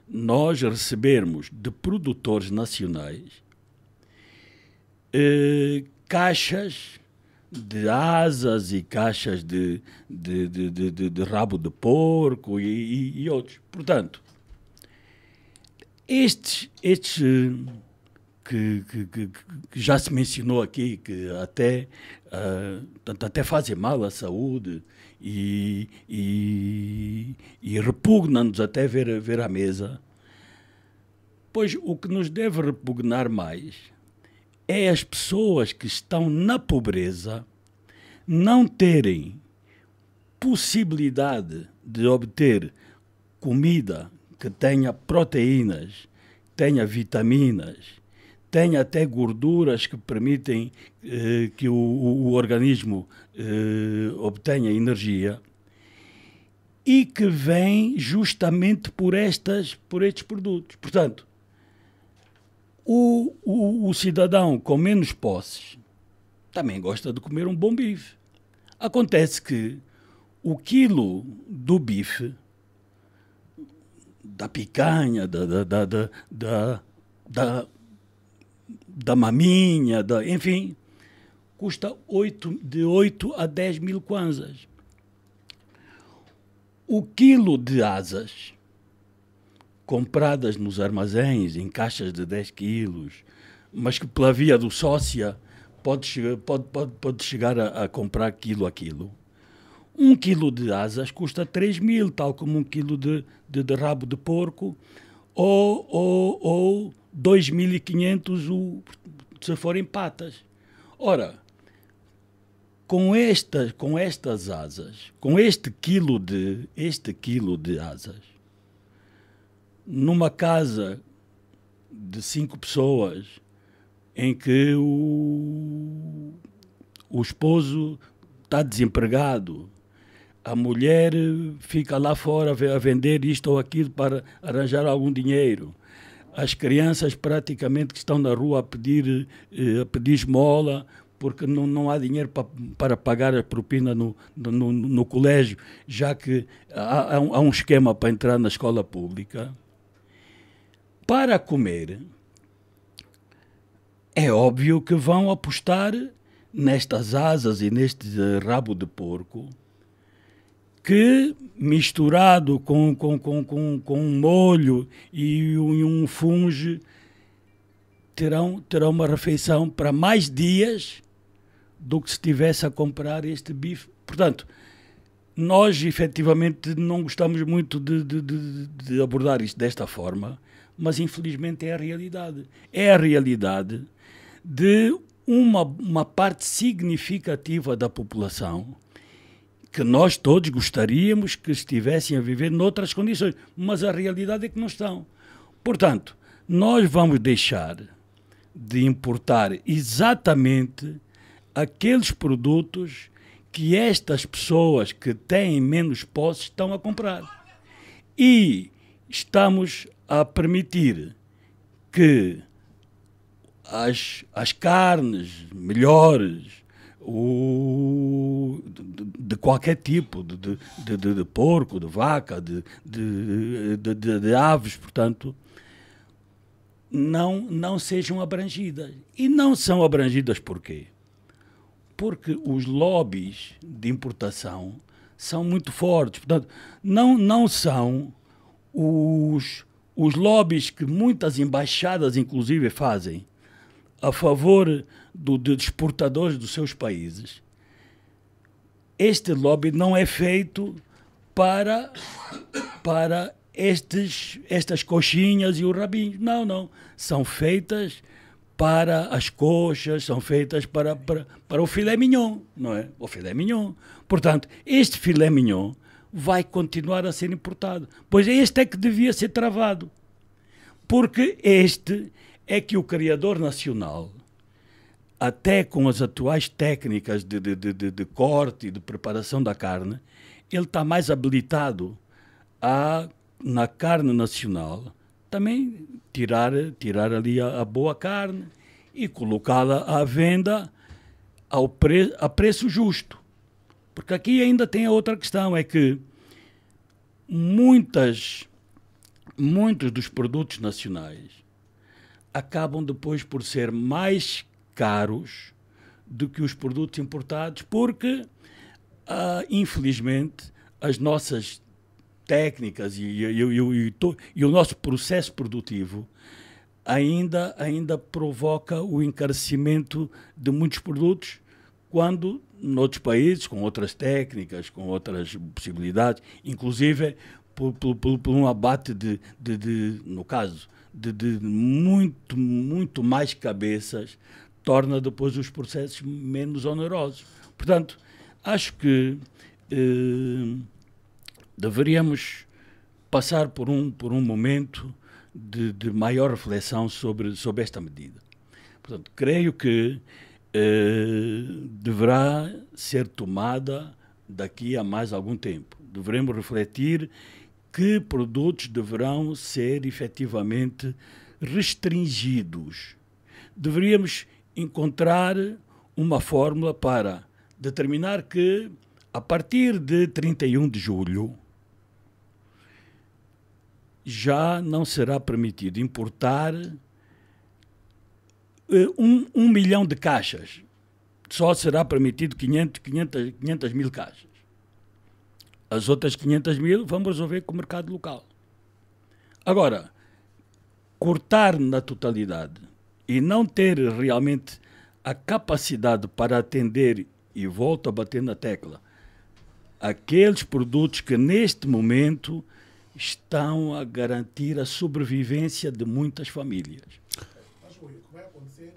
Speaker 5: nós recebermos de produtores nacionais caixas de asas e caixas de rabo de porco e outros. Portanto, estes que já se mencionou aqui, que até fazem mal à saúde e repugna-nos até ver à mesa, pois o que nos deve repugnar mais é as pessoas que estão na pobreza não terem possibilidade de obter comida que tenha proteínas, tenha vitaminas, tenha até gorduras que permitem que o organismo obtenha energia, e que vem justamente por estes produtos. Portanto, o cidadão com menos posses também gosta de comer um bom bife. Acontece que o quilo do bife, da picanha, da maminha, enfim, custa de 8 a 10 mil kwanzas. O quilo de asas, compradas nos armazéns, em caixas de 10 quilos, mas que pela via do sócia pode chegar a comprar quilo a quilo. Um quilo de asas custa 3 mil, tal como um quilo de rabo de porco, ou 2.500 se forem patas. Ora, com estas asas, com este quilo de asas, numa casa de 5 pessoas, em que o esposo está desempregado, a mulher fica lá fora a vender isto ou aquilo para arranjar algum dinheiro, as crianças praticamente que estão na rua a pedir esmola, porque não há dinheiro para pagar a propina no colégio, já que há um esquema para entrar na escola pública. Para comer, é óbvio que vão apostar nestas asas e neste rabo de porco, que misturado com um molho e um fungo terão uma refeição para mais dias do que se estivesse a comprar este bife. Portanto, nós efetivamente não gostamos muito de abordar isto desta forma, mas infelizmente é a realidade. É a realidade de uma parte significativa da população que nós todos gostaríamos que estivessem a viver noutras condições, mas a realidade é que não estão. Portanto, nós vamos deixar de importar exatamente aqueles produtos que estas pessoas que têm menos posse estão a comprar. E estamos a permitir que as carnes melhores, de qualquer tipo, de porco, de vaca, de aves, portanto, não sejam abrangidas. E não são abrangidas por quê? Porque os lobbies de importação são muito fortes. Portanto, não são os lobbies que muitas embaixadas, inclusive, fazem a favor de exportadores dos seus países. Este lobby não é feito para estas coxinhas e os rabinhos. Não. São feitas para as coxas, são feitas para o filé mignon, não é? O filé mignon. Portanto, este filé mignon vai continuar a ser importado. Pois este é que devia ser travado. Porque este é que o criador nacional, até com as atuais técnicas de corte e de preparação da carne, ele está mais habilitado a, na carne nacional, também tirar ali a boa carne e colocá-la à venda a preço justo. Porque aqui ainda tem a outra questão, é que muitos dos produtos nacionais acabam depois por ser mais caros do que os produtos importados, porque, infelizmente, as nossas técnicas e o nosso processo produtivo ainda provoca o encarecimento de muitos produtos, quando noutros países, com outras técnicas, com outras possibilidades, inclusive por um abate no caso, de muito mais cabeças, torna depois os processos menos onerosos. Portanto, acho que deveríamos passar por um momento de maior reflexão sobre esta medida. Portanto, creio que deverá ser tomada daqui a mais algum tempo. Devemos refletir que produtos deverão ser efetivamente restringidos. Deveríamos encontrar uma fórmula para determinar que, a partir de 31 de julho, já não será permitido importar 1 milhão de caixas. Só será permitido 500 mil caixas. As outras 500 mil vamos resolver com o mercado local. Agora, cortar na totalidade e não ter realmente a capacidade para atender, e volto a bater na tecla, aqueles produtos que neste momento estão a garantir a sobrevivência de muitas famílias.
Speaker 7: Mas o que vai acontecer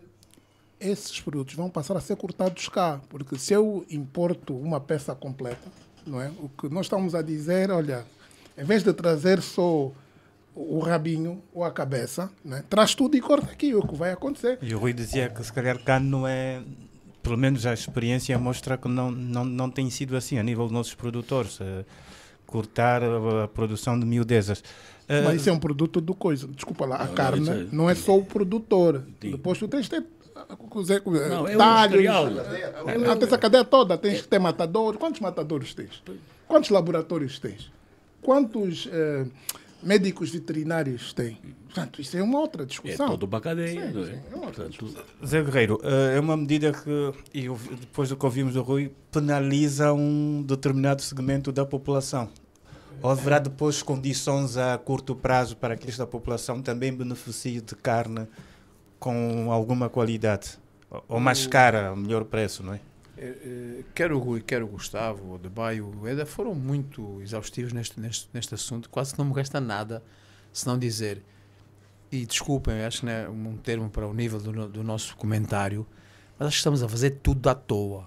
Speaker 7: esses produtos vão passar a ser cortados cá, porque se eu importo uma peça completa, não é? O que nós estamos a dizer, olha, em vez de trazer só o rabinho ou a cabeça, né, traz tudo e corta aqui, o que vai acontecer.
Speaker 2: E o Rui dizia que se calhar cá não é, pelo menos a experiência mostra que não tem sido assim a nível dos nossos produtores, cortar a produção de miudezas.
Speaker 7: Mas isso é um produto do coisa, desculpa lá, a carne não é só o produtor, depois tu tens que ter talhos, tens a cadeia toda, tens que ter matadores. Quantos matadores tens? Quantos laboratórios tens? Quantos médicos veterinários têm? Portanto, isso é uma outra discussão.
Speaker 5: É toda uma cadeia.
Speaker 2: Zé Guerreiro, é uma medida que, e depois do que ouvimos do Rui, penaliza um determinado segmento da população. Ou haverá depois condições a curto prazo para que esta população também beneficie de carne com alguma qualidade? Ou mais cara, a melhor preço, não é?
Speaker 3: Quer o Rui, quer o Gustavo, o Debay, o Eda foram muito exaustivos neste assunto. Quase que não me resta nada se não dizer, e desculpem, acho que não é um termo para o nível do nosso comentário, mas acho que estamos a fazer tudo à toa.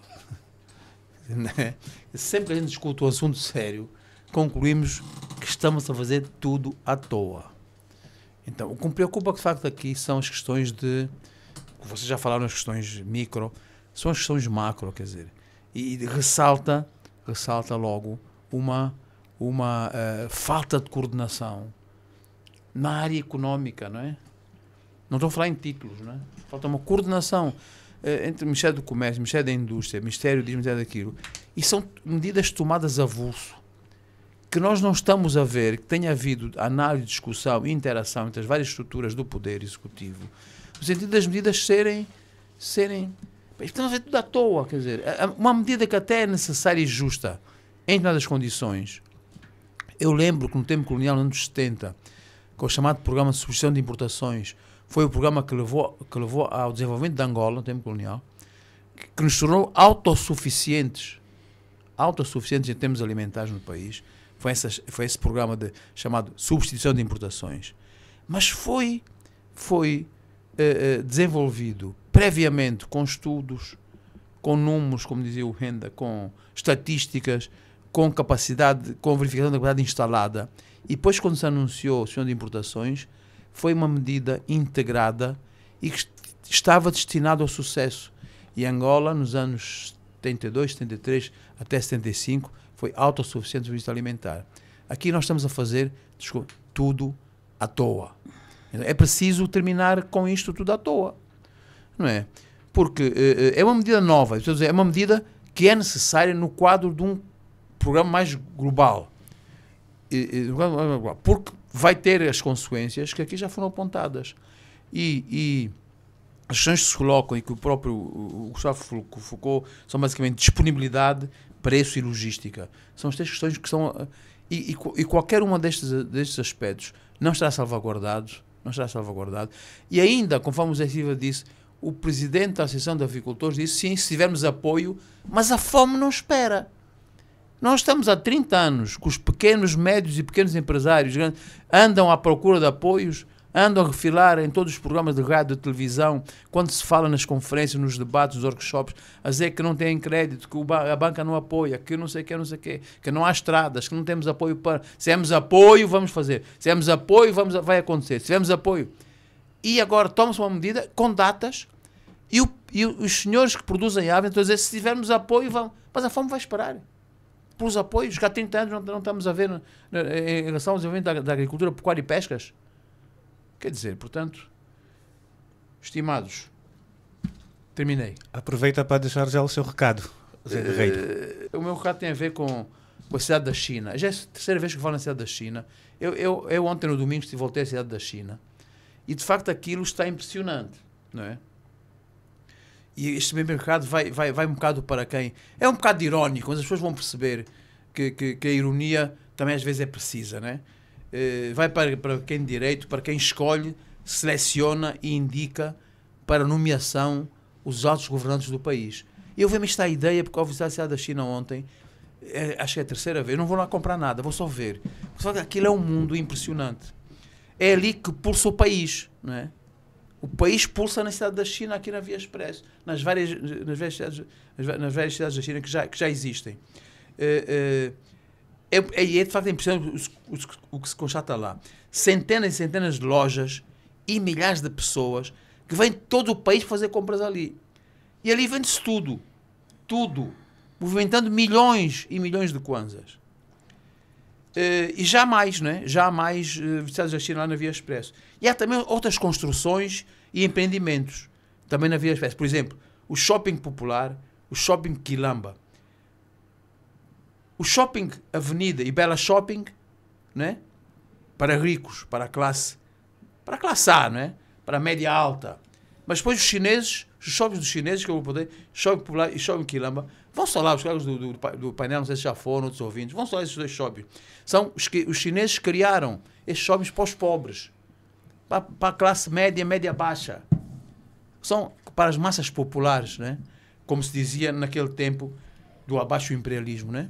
Speaker 3: Sempre que a gente discute um assunto sério, concluímos que estamos a fazer tudo à toa. Então, o que me preocupa de facto aqui são as questões de... Vocês já falaram as questões micro, são as questões macro, quer dizer. E ressalta logo uma falta de coordenação na área económica, não é? Não estou a falar em títulos, não é? Falta uma coordenação entre o Ministério do Comércio, o Ministério da Indústria, o Ministério disso, o Ministério daquilo. E são medidas tomadas a avulso, que nós não estamos a ver que tenha havido análise, discussão e interação entre as várias estruturas do Poder Executivo, no sentido das medidas serem estamos a ver tudo à toa, quer dizer, uma medida que até é necessária e justa em determinadas condições. Eu lembro que no tempo colonial, nos anos 70, com o chamado Programa de Substituição de Importações, foi o programa que levou ao desenvolvimento de Angola, no tempo colonial, que nos tornou autossuficientes em termos alimentares no país. Foi esse programa chamado Substituição de Importações. Mas foi desenvolvido previamente com estudos, com números, como dizia o Renda, com estatísticas, com capacidade, com verificação da capacidade instalada. E depois, quando se anunciou a Substituição de Importações, foi uma medida integrada e que estava destinada ao sucesso. E Angola, nos anos 72, 73 até 75, foi autossuficiente no serviço alimentar. Aqui nós estamos a fazer tudo à toa. É preciso terminar com isto tudo à toa, não é? Porque é uma medida nova, é uma medida que é necessária no quadro de um programa mais global. Porque vai ter as consequências que aqui já foram apontadas. E as questões que se colocam e que o próprio Gustavo Foucault são basicamente disponibilidade, preço e logística. São as três questões que são... E qualquer uma destes aspectos não estará salvaguardado. E ainda, conforme o Zé Silva disse, o presidente da Associação de Avicultores disse, sim, se tivermos apoio, mas a fome não espera. Nós estamos há 30 anos que os pequenos, médios e pequenos empresários andam à procura de apoios, andam a refilar em todos os programas de rádio e televisão, quando se fala nas conferências, nos debates, nos workshops, a dizer que não têm crédito, que a banca não apoia, que não sei o que não há estradas, que não temos apoio para... Se tivermos apoio, vamos fazer. Se tivermos apoio, vai acontecer. Se tivermos apoio... E agora toma-se uma medida com datas e os senhores que produzem ave estão a dizer, se tivermos apoio, vamos... Mas a fome vai esperar. Pelos apoios, que há 30 anos não estamos a ver em relação ao desenvolvimento da agricultura, pecuária e pescas. Quer dizer, portanto, estimados, terminei.
Speaker 2: Aproveita para deixar já o seu recado, Zé Guerreiro.
Speaker 3: O meu recado tem a ver com a cidade da China. Já é a terceira vez que falo na cidade da China. Eu ontem, no domingo, voltei à cidade da China. E, de facto, aquilo está impressionante, não é? E este mesmo mercado vai um bocado para quem... É um bocado irónico, mas as pessoas vão perceber que a ironia também às vezes é precisa, não é? Vai para quem de direito, para quem escolhe, seleciona e indica para nomeação os altos governantes do país. E eu vejo esta ideia, porque ao visitar a cidade da China ontem, acho que é a terceira vez, não vou lá comprar nada, vou só ver. Só que aquilo é um mundo impressionante. É ali que pulsa o país, não é? O país pulsa na cidade da China, aqui na Via Expresso, nas várias cidades da China que já existem. É de facto impressionante o que se constata lá. Centenas e centenas de lojas e milhares de pessoas que vêm de todo o país fazer compras ali. E ali vende-se tudo. Tudo. Movimentando milhões e milhões de kwanzas. E já há mais, não é? Já há mais cidades da China lá na Via Expresso. E há também outras construções e empreendimentos também na Via Expresso. Por exemplo, o Shopping Popular, o Shopping Quilamba, o Shopping Avenida e Bela Shopping, não é? Para ricos, para a classe A, não é? Para a média alta. Mas depois os chineses, os shoppings dos chineses, que eu vou poder, Shopping Popular e Shopping Quilamba, vão só lá, os colegas do painel, não sei se já foram, outros ouvintes, vão só lá esses dois shoppings. São os chineses criaram esses shoppings para os pobres, para a classe média, média baixa. São para as massas populares, né? Como se dizia naquele tempo do abaixo imperialismo, né?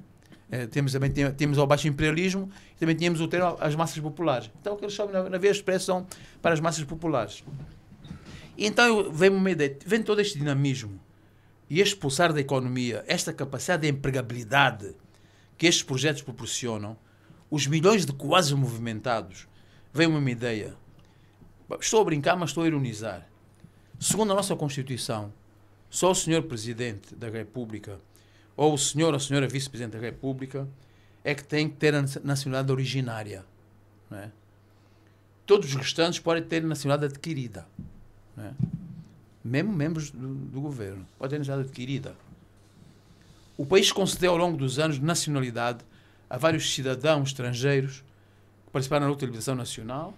Speaker 3: Temos o baixo imperialismo e também tínhamos o termo as massas populares. Então aqueles shoppings na Via Expresso são para as massas populares. E então vem-me uma ideia, vem todo este dinamismo e este pulsar da economia, esta capacidade de empregabilidade que estes projetos proporcionam, os milhões de quase movimentados, vem-me uma ideia. Estou a brincar, mas estou a ironizar. Segundo a nossa Constituição, só o Sr. Presidente da República ou o Sr. ou a Sra. Vice-Presidente da República é que tem que ter a nacionalidade originária. Não é? Todos os restantes podem ter nacionalidade adquirida. Não é? Mesmo membros do governo podem ter nacionalidade adquirida. O país concedeu ao longo dos anos nacionalidade a vários cidadãos estrangeiros que participaram na luta de libertação nacional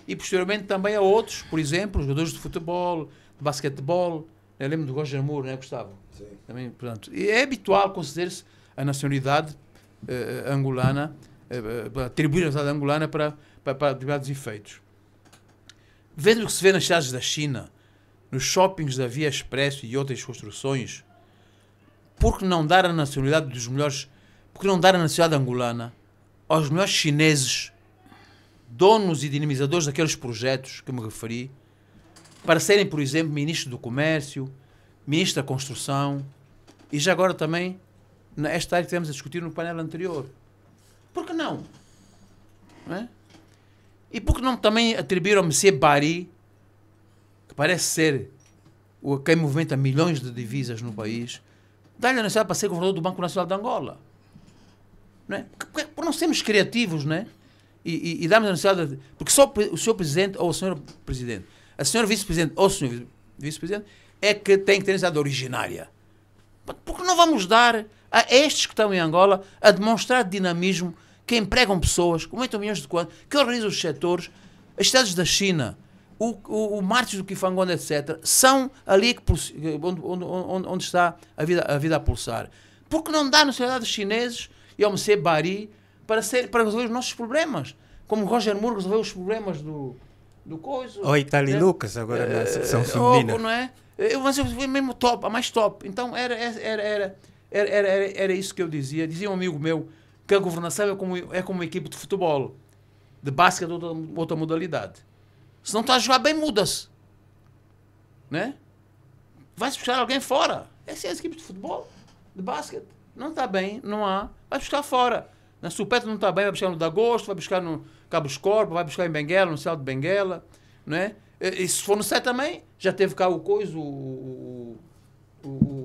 Speaker 3: e posteriormente também a outros, por exemplo, jogadores de futebol, de basquetebol. Eu lembro do Roger Moore, não é, Gustavo? Sim. Também, portanto, e é habitual conceder-se a nacionalidade angolana, atribuir a nacionalidade angolana para determinados efeitos. Vendo o que se vê nas cidades da China, nos shoppings da Via Expresso e outras construções, por que não dar a nacionalidade dos melhores, por que não dar a nacionalidade angolana aos melhores chineses, donos e dinamizadores daqueles projetos que me referi, para serem, por exemplo, ministro do Comércio, ministro da Construção e já agora também nesta área que tivemos a discutir no painel anterior. Por que não? Não é? E por que não também atribuir ao Monsieur Bari, que parece ser quem movimenta milhões de divisas no país, dar-lhe a nacionalidade para ser governador do Banco Nacional de Angola? Não é? Por não sermos criativos, não é? E darmos a nacionalidade... Porque só o Sr. Presidente ou a Sra. Presidente, a Sra. Vice-Presidente ou o Sr. Vice-Presidente é que tem que ter nacionalidade originária. Porque não vamos dar a estes que estão em Angola a demonstrar dinamismo, que empregam pessoas, com 8 milhões de quantos, que organizam os setores, as cidades da China, o Mártir do Kifangonda, etc., são ali onde está a vida a pulsar. Porque não dá nacionalidade aos chineses e ao Monsieur Bari para resolver os nossos problemas? Como Roger Moore resolveu os problemas do coisa.
Speaker 2: Ou Itália e Lucas, agora na secção feminina.
Speaker 3: Não é? Mas eu fui mesmo top, a mais top. Então era isso que eu dizia. Dizia um amigo meu que a governação é como uma equipe de futebol, de basquete ou outra modalidade. Se não está a jogar bem, muda-se. Né? Vai-se buscar alguém fora. Essa é a equipe de futebol, de basquete. Não está bem, não há. Vai buscar fora. Na Supeta não está bem, vai buscar no Dagosto, vai buscar no Cabo Escorpo, vai buscar em Benguela, no céu de Benguela. Não é? E se for no Sé também, já teve cá o coisa,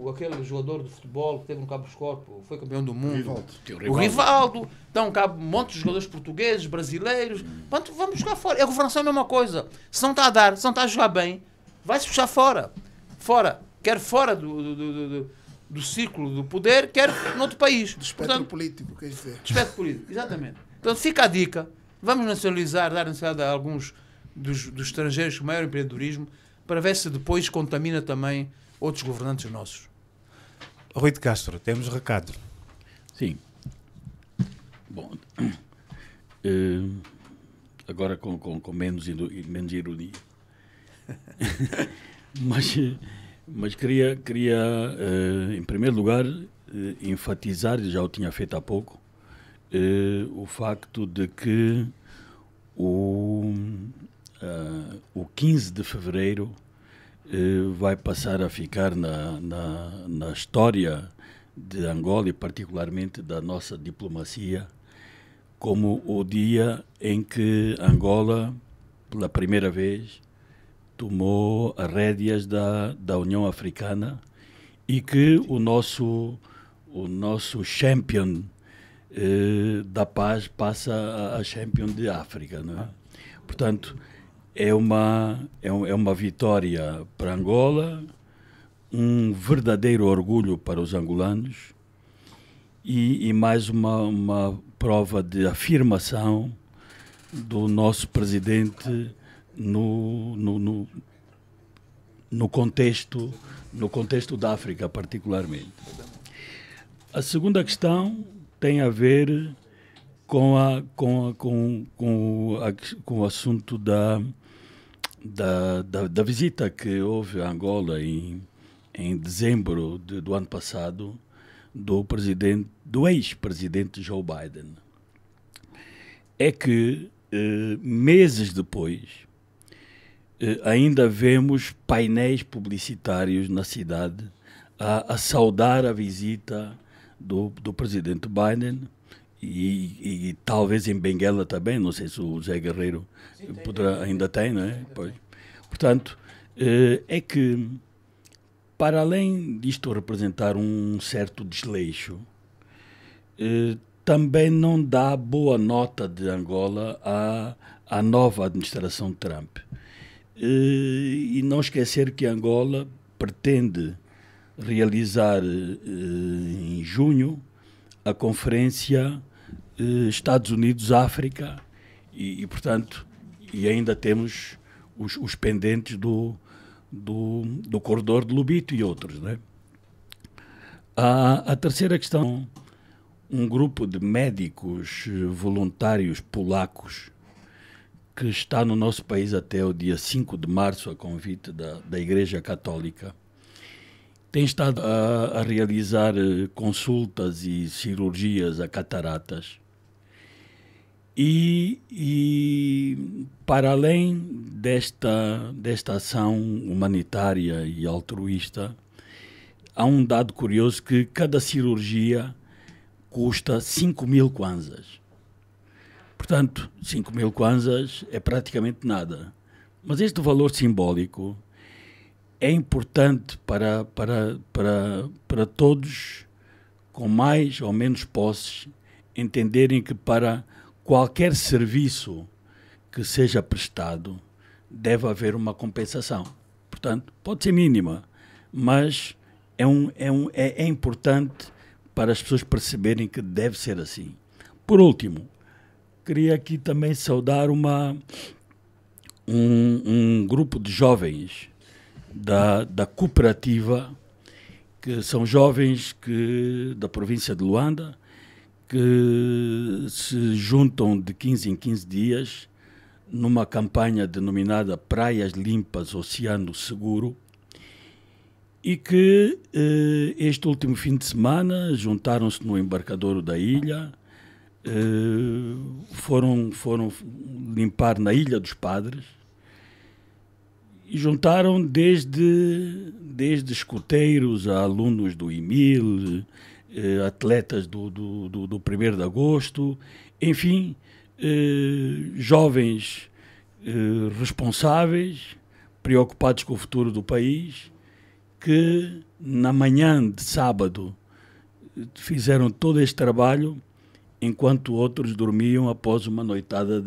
Speaker 3: aquele jogador de futebol que teve no Cabo Escorpo, foi campeão do mundo. O Rivaldo. Então, cá um monte de jogadores portugueses, brasileiros. Pronto, vamos buscar fora. A governação é a mesma coisa. Se não está a dar, se não está a jogar bem, vai-se puxar fora. Fora. Quer fora do círculo do poder, quer noutro país.
Speaker 7: Do espectro político, quer dizer.
Speaker 3: Do espectro político, exatamente. Então, fica a dica. Vamos nacionalizar, dar nacionalidade a alguns dos estrangeiros com maior empreendedorismo, para ver se depois contamina também outros governantes nossos.
Speaker 2: Rui de Castro, temos recado.
Speaker 5: Sim. Bom, agora com menos ironia. Mas queria em primeiro lugar, enfatizar, já o tinha feito há pouco, o facto de que o 15 de fevereiro vai passar a ficar na história de Angola e particularmente da nossa diplomacia como o dia em que Angola, pela primeira vez, tomou as rédeas da União Africana e que o nosso champion da paz passa a champion de África, não é? Portanto, é uma vitória para Angola, um verdadeiro orgulho para os angolanos e mais uma prova de afirmação do nosso presidente no contexto da África, particularmente. A segunda questão tem a ver com o assunto da visita que houve a Angola em dezembro do ano passado do ex-presidente Joe Biden. É que meses depois ainda vemos painéis publicitários na cidade a saudar a visita do presidente Biden e talvez em Benguela também, não sei se o Zé Guerreiro ainda tem, não é? Pois. Portanto, é que para além disto representar um certo desleixo, também não dá boa nota de Angola à nova administração Trump. E não esquecer que Angola pretende realizar em junho a conferência Estados Unidos-África e, portanto, ainda temos os pendentes do corredor de Lobito e outros, né? A terceira questão, um grupo de médicos voluntários polacos que está no nosso país até o dia 5 de março, a convite da Igreja Católica, tem estado a realizar consultas e cirurgias a cataratas. E para além desta ação humanitária e altruísta, há um dado curioso que cada cirurgia custa 5.000 kwanzas. Portanto, 5.000 kwanzas é praticamente nada. Mas este valor simbólico é importante para todos com mais ou menos posses entenderem que para qualquer serviço que seja prestado deve haver uma compensação. Portanto, pode ser mínima, mas é importante para as pessoas perceberem que deve ser assim. Por último, queria aqui também saudar um grupo de jovens da cooperativa, que são jovens da província de Luanda, que se juntam de 15 em 15 dias numa campanha denominada Praias Limpas, Oceano Seguro, e que este último fim de semana juntaram-se no embarcadouro da ilha, foram limpar na Ilha dos Padres e juntaram desde escoteiros a alunos do IMIL, atletas do 1º de agosto, enfim, jovens responsáveis, preocupados com o futuro do país, que na manhã de sábado fizeram todo este trabalho enquanto outros dormiam após uma noitada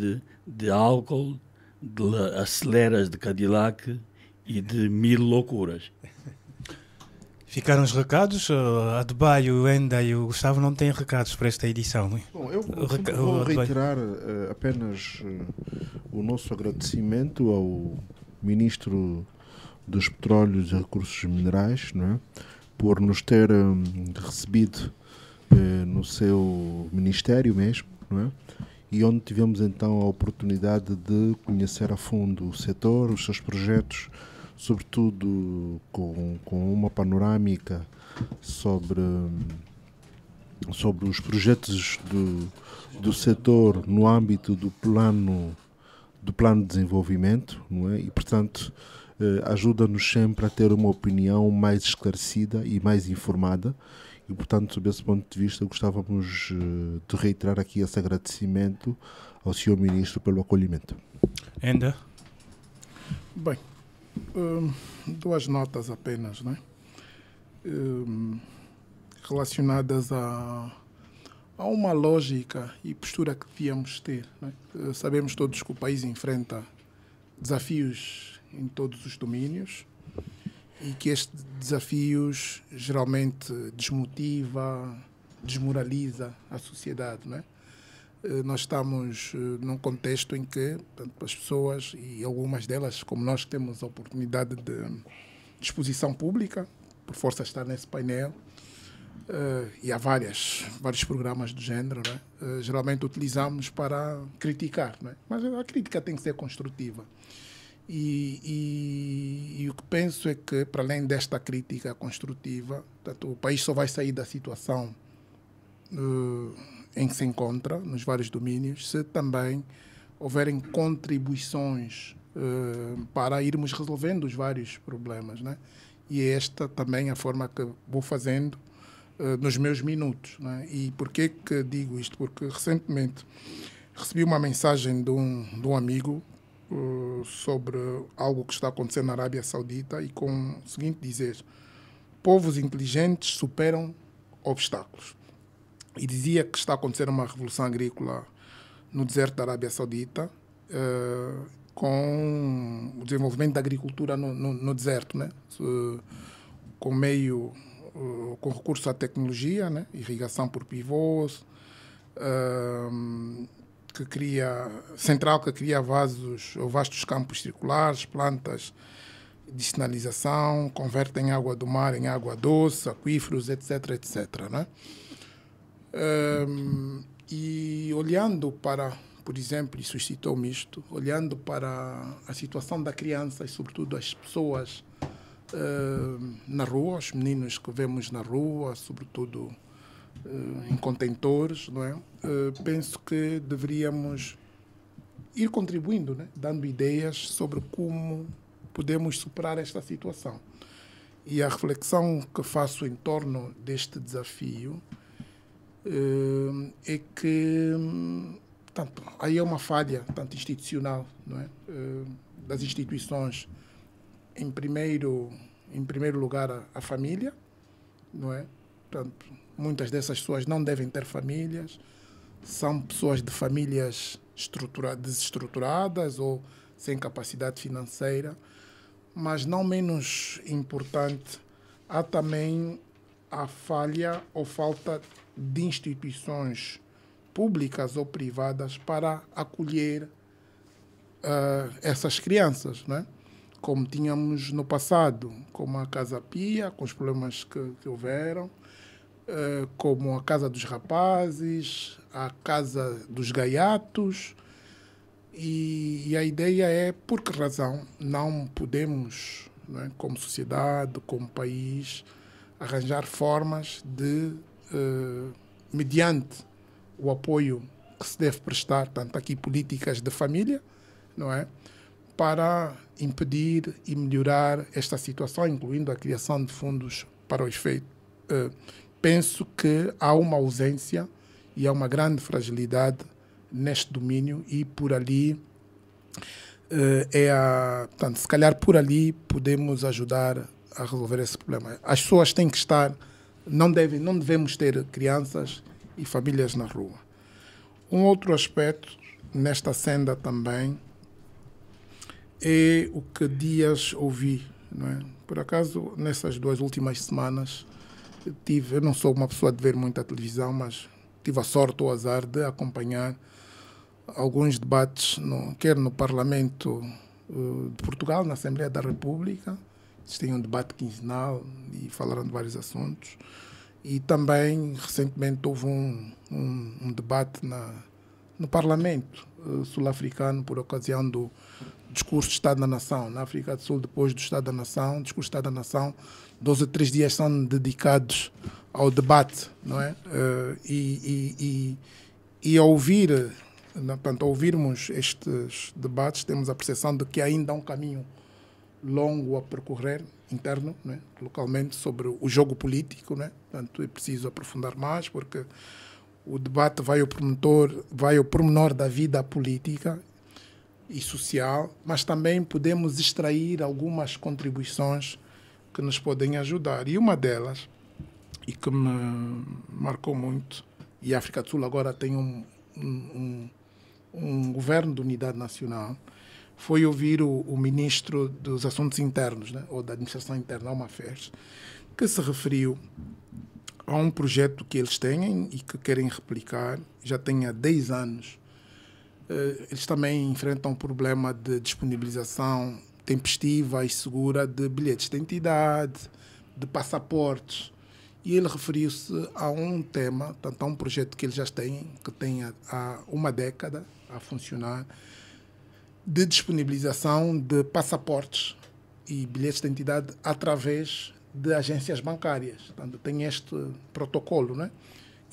Speaker 5: de álcool, de aceleras de Cadillac e de 1000 loucuras.
Speaker 2: Ficaram os recados? A Adebayo, o Enda e o Gustavo não têm recados para esta edição. Não é?
Speaker 6: Bom, eu vou reiterar apenas o nosso agradecimento ao Ministro dos Petróleos e Recursos Minerais, não é? Por nos ter recebido no seu ministério mesmo, não é? E onde tivemos então a oportunidade de conhecer a fundo o setor, os seus projetos, sobretudo com uma panorâmica sobre os projetos do setor no âmbito do plano do plano de desenvolvimento, não é? E, portanto, ajuda-nos sempre a ter uma opinião mais esclarecida e mais informada. E, portanto, sob esse ponto de vista, gostávamos de reiterar aqui esse agradecimento ao Sr. Ministro pelo acolhimento.
Speaker 2: Ainda?
Speaker 7: Bem, duas notas apenas, não é? Relacionadas a uma lógica e postura que devíamos ter, não é? Sabemos todos que o país enfrenta desafios em todos os domínios e que estes desafios geralmente desmoraliza a sociedade, não é? Nós estamos num contexto em que, portanto, as pessoas, e algumas delas, como nós que temos a oportunidade de exposição pública, por força de estar nesse painel, e há vários programas do género, não é? Geralmente utilizamos para criticar, não é? Mas a crítica tem que ser construtiva. E o que penso é que, para além desta crítica construtiva, portanto, o país só vai sair da situação em que se encontra, nos vários domínios, se também houverem contribuições para irmos resolvendo os vários problemas, né? E é esta também a forma que vou fazendo nos meus minutos, né? E por que digo isto? Porque recentemente recebi uma mensagem de um amigo sobre algo que está acontecendo na Arábia Saudita e com o seguinte dizer: povos inteligentes superam obstáculos. E dizia que está a acontecer uma revolução agrícola no deserto da Arábia Saudita, com o desenvolvimento da agricultura no deserto, né? Com recurso à tecnologia, né? Irrigação por pivôs, central que cria vastos campos circulares, plantas de sinalização, convertem água do mar em água doce, aquíferos, etc., etc., né? E olhando para, por exemplo, e suscitou-me isto, olhando para a situação da criança e, sobretudo, as pessoas na rua, os meninos que vemos na rua, sobretudo em contentores, não é? Penso que deveríamos ir contribuindo, né? Dando ideias sobre como podemos superar esta situação. E a reflexão que faço em torno deste desafio é que, portanto, aí é uma falha, tanto institucional, não é? Das instituições, em primeiro lugar, a família, não é? Portanto, muitas dessas pessoas não devem ter famílias, são pessoas de famílias desestruturadas ou sem capacidade financeira, mas não menos importante, há também a falha ou falta de instituições públicas ou privadas para acolher essas crianças, não é? Como tínhamos no passado, como a Casa Pia, com os problemas que houveram, como a Casa dos Rapazes, a Casa dos Gaiatos, e a ideia é por que razão não podemos, não é, como sociedade, como país, arranjar formas de, mediante o apoio que se deve prestar, tanto aqui políticas de família, não é, para impedir e melhorar esta situação, incluindo a criação de fundos para o efeito. Penso que há uma ausência e há uma grande fragilidade neste domínio e por ali, portanto, se calhar por ali podemos ajudar a resolver esse problema. As pessoas têm que estar, não devemos ter crianças e famílias na rua. Um outro aspecto nesta senda também é o que dias ouvi, não é? Por acaso, nessas 2 últimas semanas, eu não sou uma pessoa de ver muita televisão, mas tive a sorte ou o azar de acompanhar alguns debates, quer no Parlamento de Portugal, na Assembleia da República. Eles têm um debate quinzenal e falaram de vários assuntos. E também, recentemente, houve um debate no Parlamento sul-africano por ocasião do discurso do Estado da Nação. Na África do Sul, depois do Estado da Nação, discurso do Estado da Nação, 2 ou 3 dias são dedicados ao debate, não é? E a ouvir Portanto, ao ouvirmos estes debates, temos a percepção de que ainda há um caminho longo a percorrer, interno, né, localmente, sobre o jogo político. Né? Portanto, é preciso aprofundar mais, porque o debate vai ao pormenor da vida política e social, mas também podemos extrair algumas contribuições que nos podem ajudar. E uma delas, e que me marcou muito, e a África do Sul agora tem um governo de unidade nacional, foi ouvir o ministro dos Assuntos Internos, né, ou da Administração Interna, Home Affairs, que se referiu a um projeto que eles têm e que querem replicar, já tem há 10 anos. Eles também enfrentam um problema de disponibilização tempestiva e segura de bilhetes de identidade, de passaportes. E ele referiu-se a um tema, tanto a um projeto que eles já têm, que tem há uma década a funcionar, de disponibilização de passaportes e bilhetes de identidade através de agências bancárias. Portanto, tem este protocolo, né?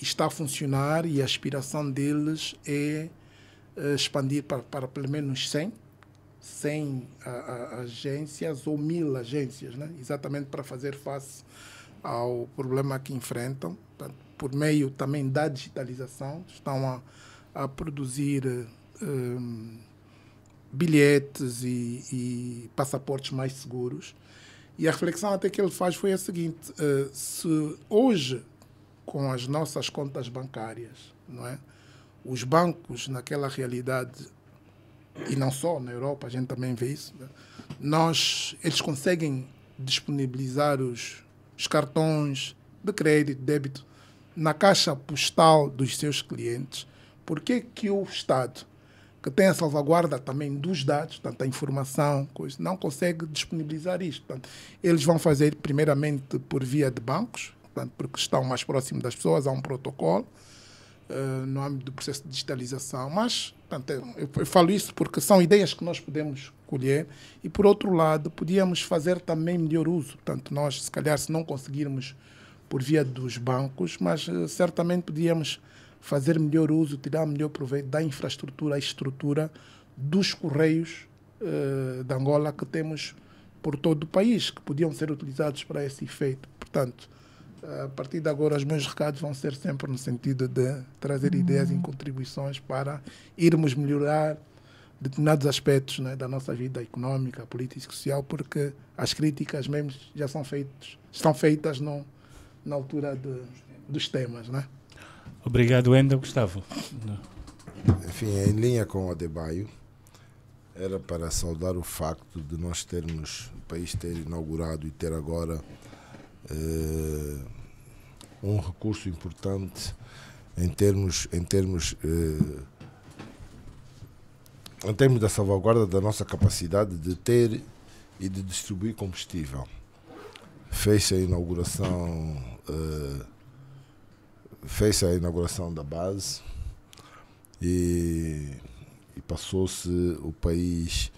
Speaker 7: Está a funcionar e a aspiração deles é expandir para pelo menos 100 agências ou 1000 agências, né? Exatamente para fazer face ao problema que enfrentam. Portanto, por meio também da digitalização, estão a produzir bilhetes e passaportes mais seguros. E a reflexão até que ele faz foi a seguinte: se hoje, com as nossas contas bancárias, não é, os bancos naquela realidade, e não só na Europa, a gente também vê isso, né, eles conseguem disponibilizar os cartões de crédito, de débito, na caixa postal dos seus clientes. Por que o Estado, que tem a salvaguarda também dos dados, portanto, a informação, não consegue disponibilizar isto? Portanto, eles vão fazer primeiramente por via de bancos, portanto, porque estão mais próximos das pessoas, há um protocolo no âmbito do processo de digitalização. Mas, portanto, eu falo isso porque são ideias que nós podemos colher e, por outro lado, podíamos fazer também melhor uso. Portanto, nós, se calhar, se não conseguirmos por via dos bancos, mas certamente podíamos fazer melhor uso, tirar melhor proveito da infraestrutura, a estrutura dos correios de Angola que temos por todo o país, que podiam ser utilizados para esse efeito. Portanto, a partir de agora, os meus recados vão ser sempre no sentido de trazer ideias e contribuições para irmos melhorar determinados aspectos, né, da nossa vida económica, política e social, porque as críticas mesmo já estão feitas na altura dos temas, né?
Speaker 2: Obrigado, Wendel. Gustavo.
Speaker 8: Enfim, em linha com o Adebayo, era para saudar o facto de nós termos, o país ter inaugurado e ter agora um recurso importante em termos da salvaguarda da nossa capacidade de ter e de distribuir combustível. Fez-se a inauguração da base e passou-se o país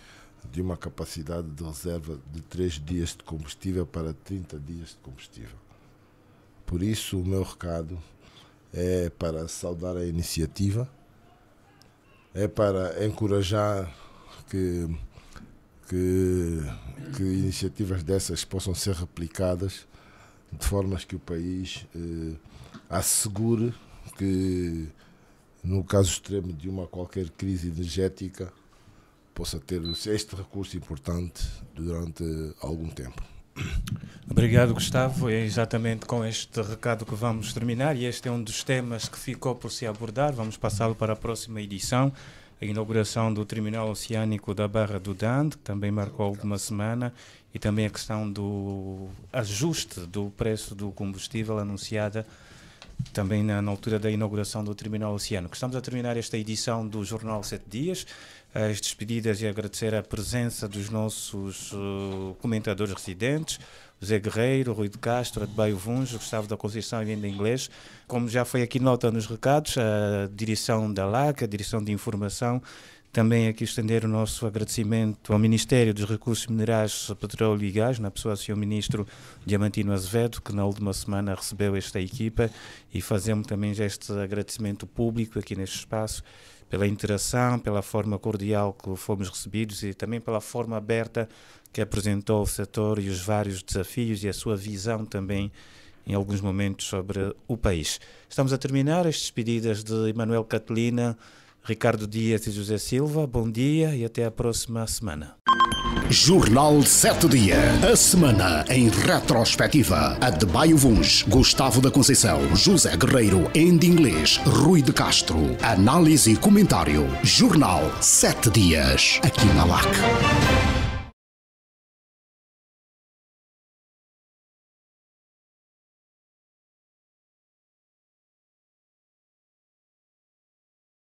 Speaker 8: de uma capacidade de reserva de 3 dias de combustível para 30 dias de combustível. Por isso, o meu recado é para saudar a iniciativa, é para encorajar que iniciativas dessas possam ser replicadas de formas que o país assegure que, no caso extremo de uma qualquer crise energética, possa ter este recurso importante durante algum tempo.
Speaker 2: Obrigado, Gustavo. É exatamente com este recado que vamos terminar, e este é um dos temas que ficou por se abordar. Vamos passá-lo para a próxima edição, a inauguração do Terminal Oceânico da Barra do Dande, que também marcou a última semana, e também a questão do ajuste do preço do combustível anunciada também na altura da inauguração do Terminal Oceânico. Estamos a terminar esta edição do Jornal 7 Dias. As despedidas e agradecer a presença dos nossos comentadores residentes, José Guerreiro, Rui de Castro, Adebayo Vunjo, Gustavo da Conceição e Wendel Inglês. Como já foi aqui nota nos recados, a direção da LAC, a direção de informação. Também aqui estender o nosso agradecimento ao Ministério dos Recursos Minerais, Petróleo e Gás, na pessoa do Sr. Ministro Diamantino Azevedo, que na última semana recebeu esta equipa, e fazemos também já este agradecimento público aqui neste espaço pela interação, pela forma cordial que fomos recebidos e também pela forma aberta que apresentou o setor e os vários desafios e a sua visão também em alguns momentos sobre o país. Estamos a terminar as despedidas de Emanuel Catelina, Ricardo Dias e José Silva. Bom dia e até a próxima semana.
Speaker 1: Jornal 7 Dias. A semana em retrospectiva. A de Baio Vuns, Gustavo da Conceição, José Guerreiro, em inglês, Rui de Castro. Análise e comentário. Jornal 7 Dias. Aqui na LAC.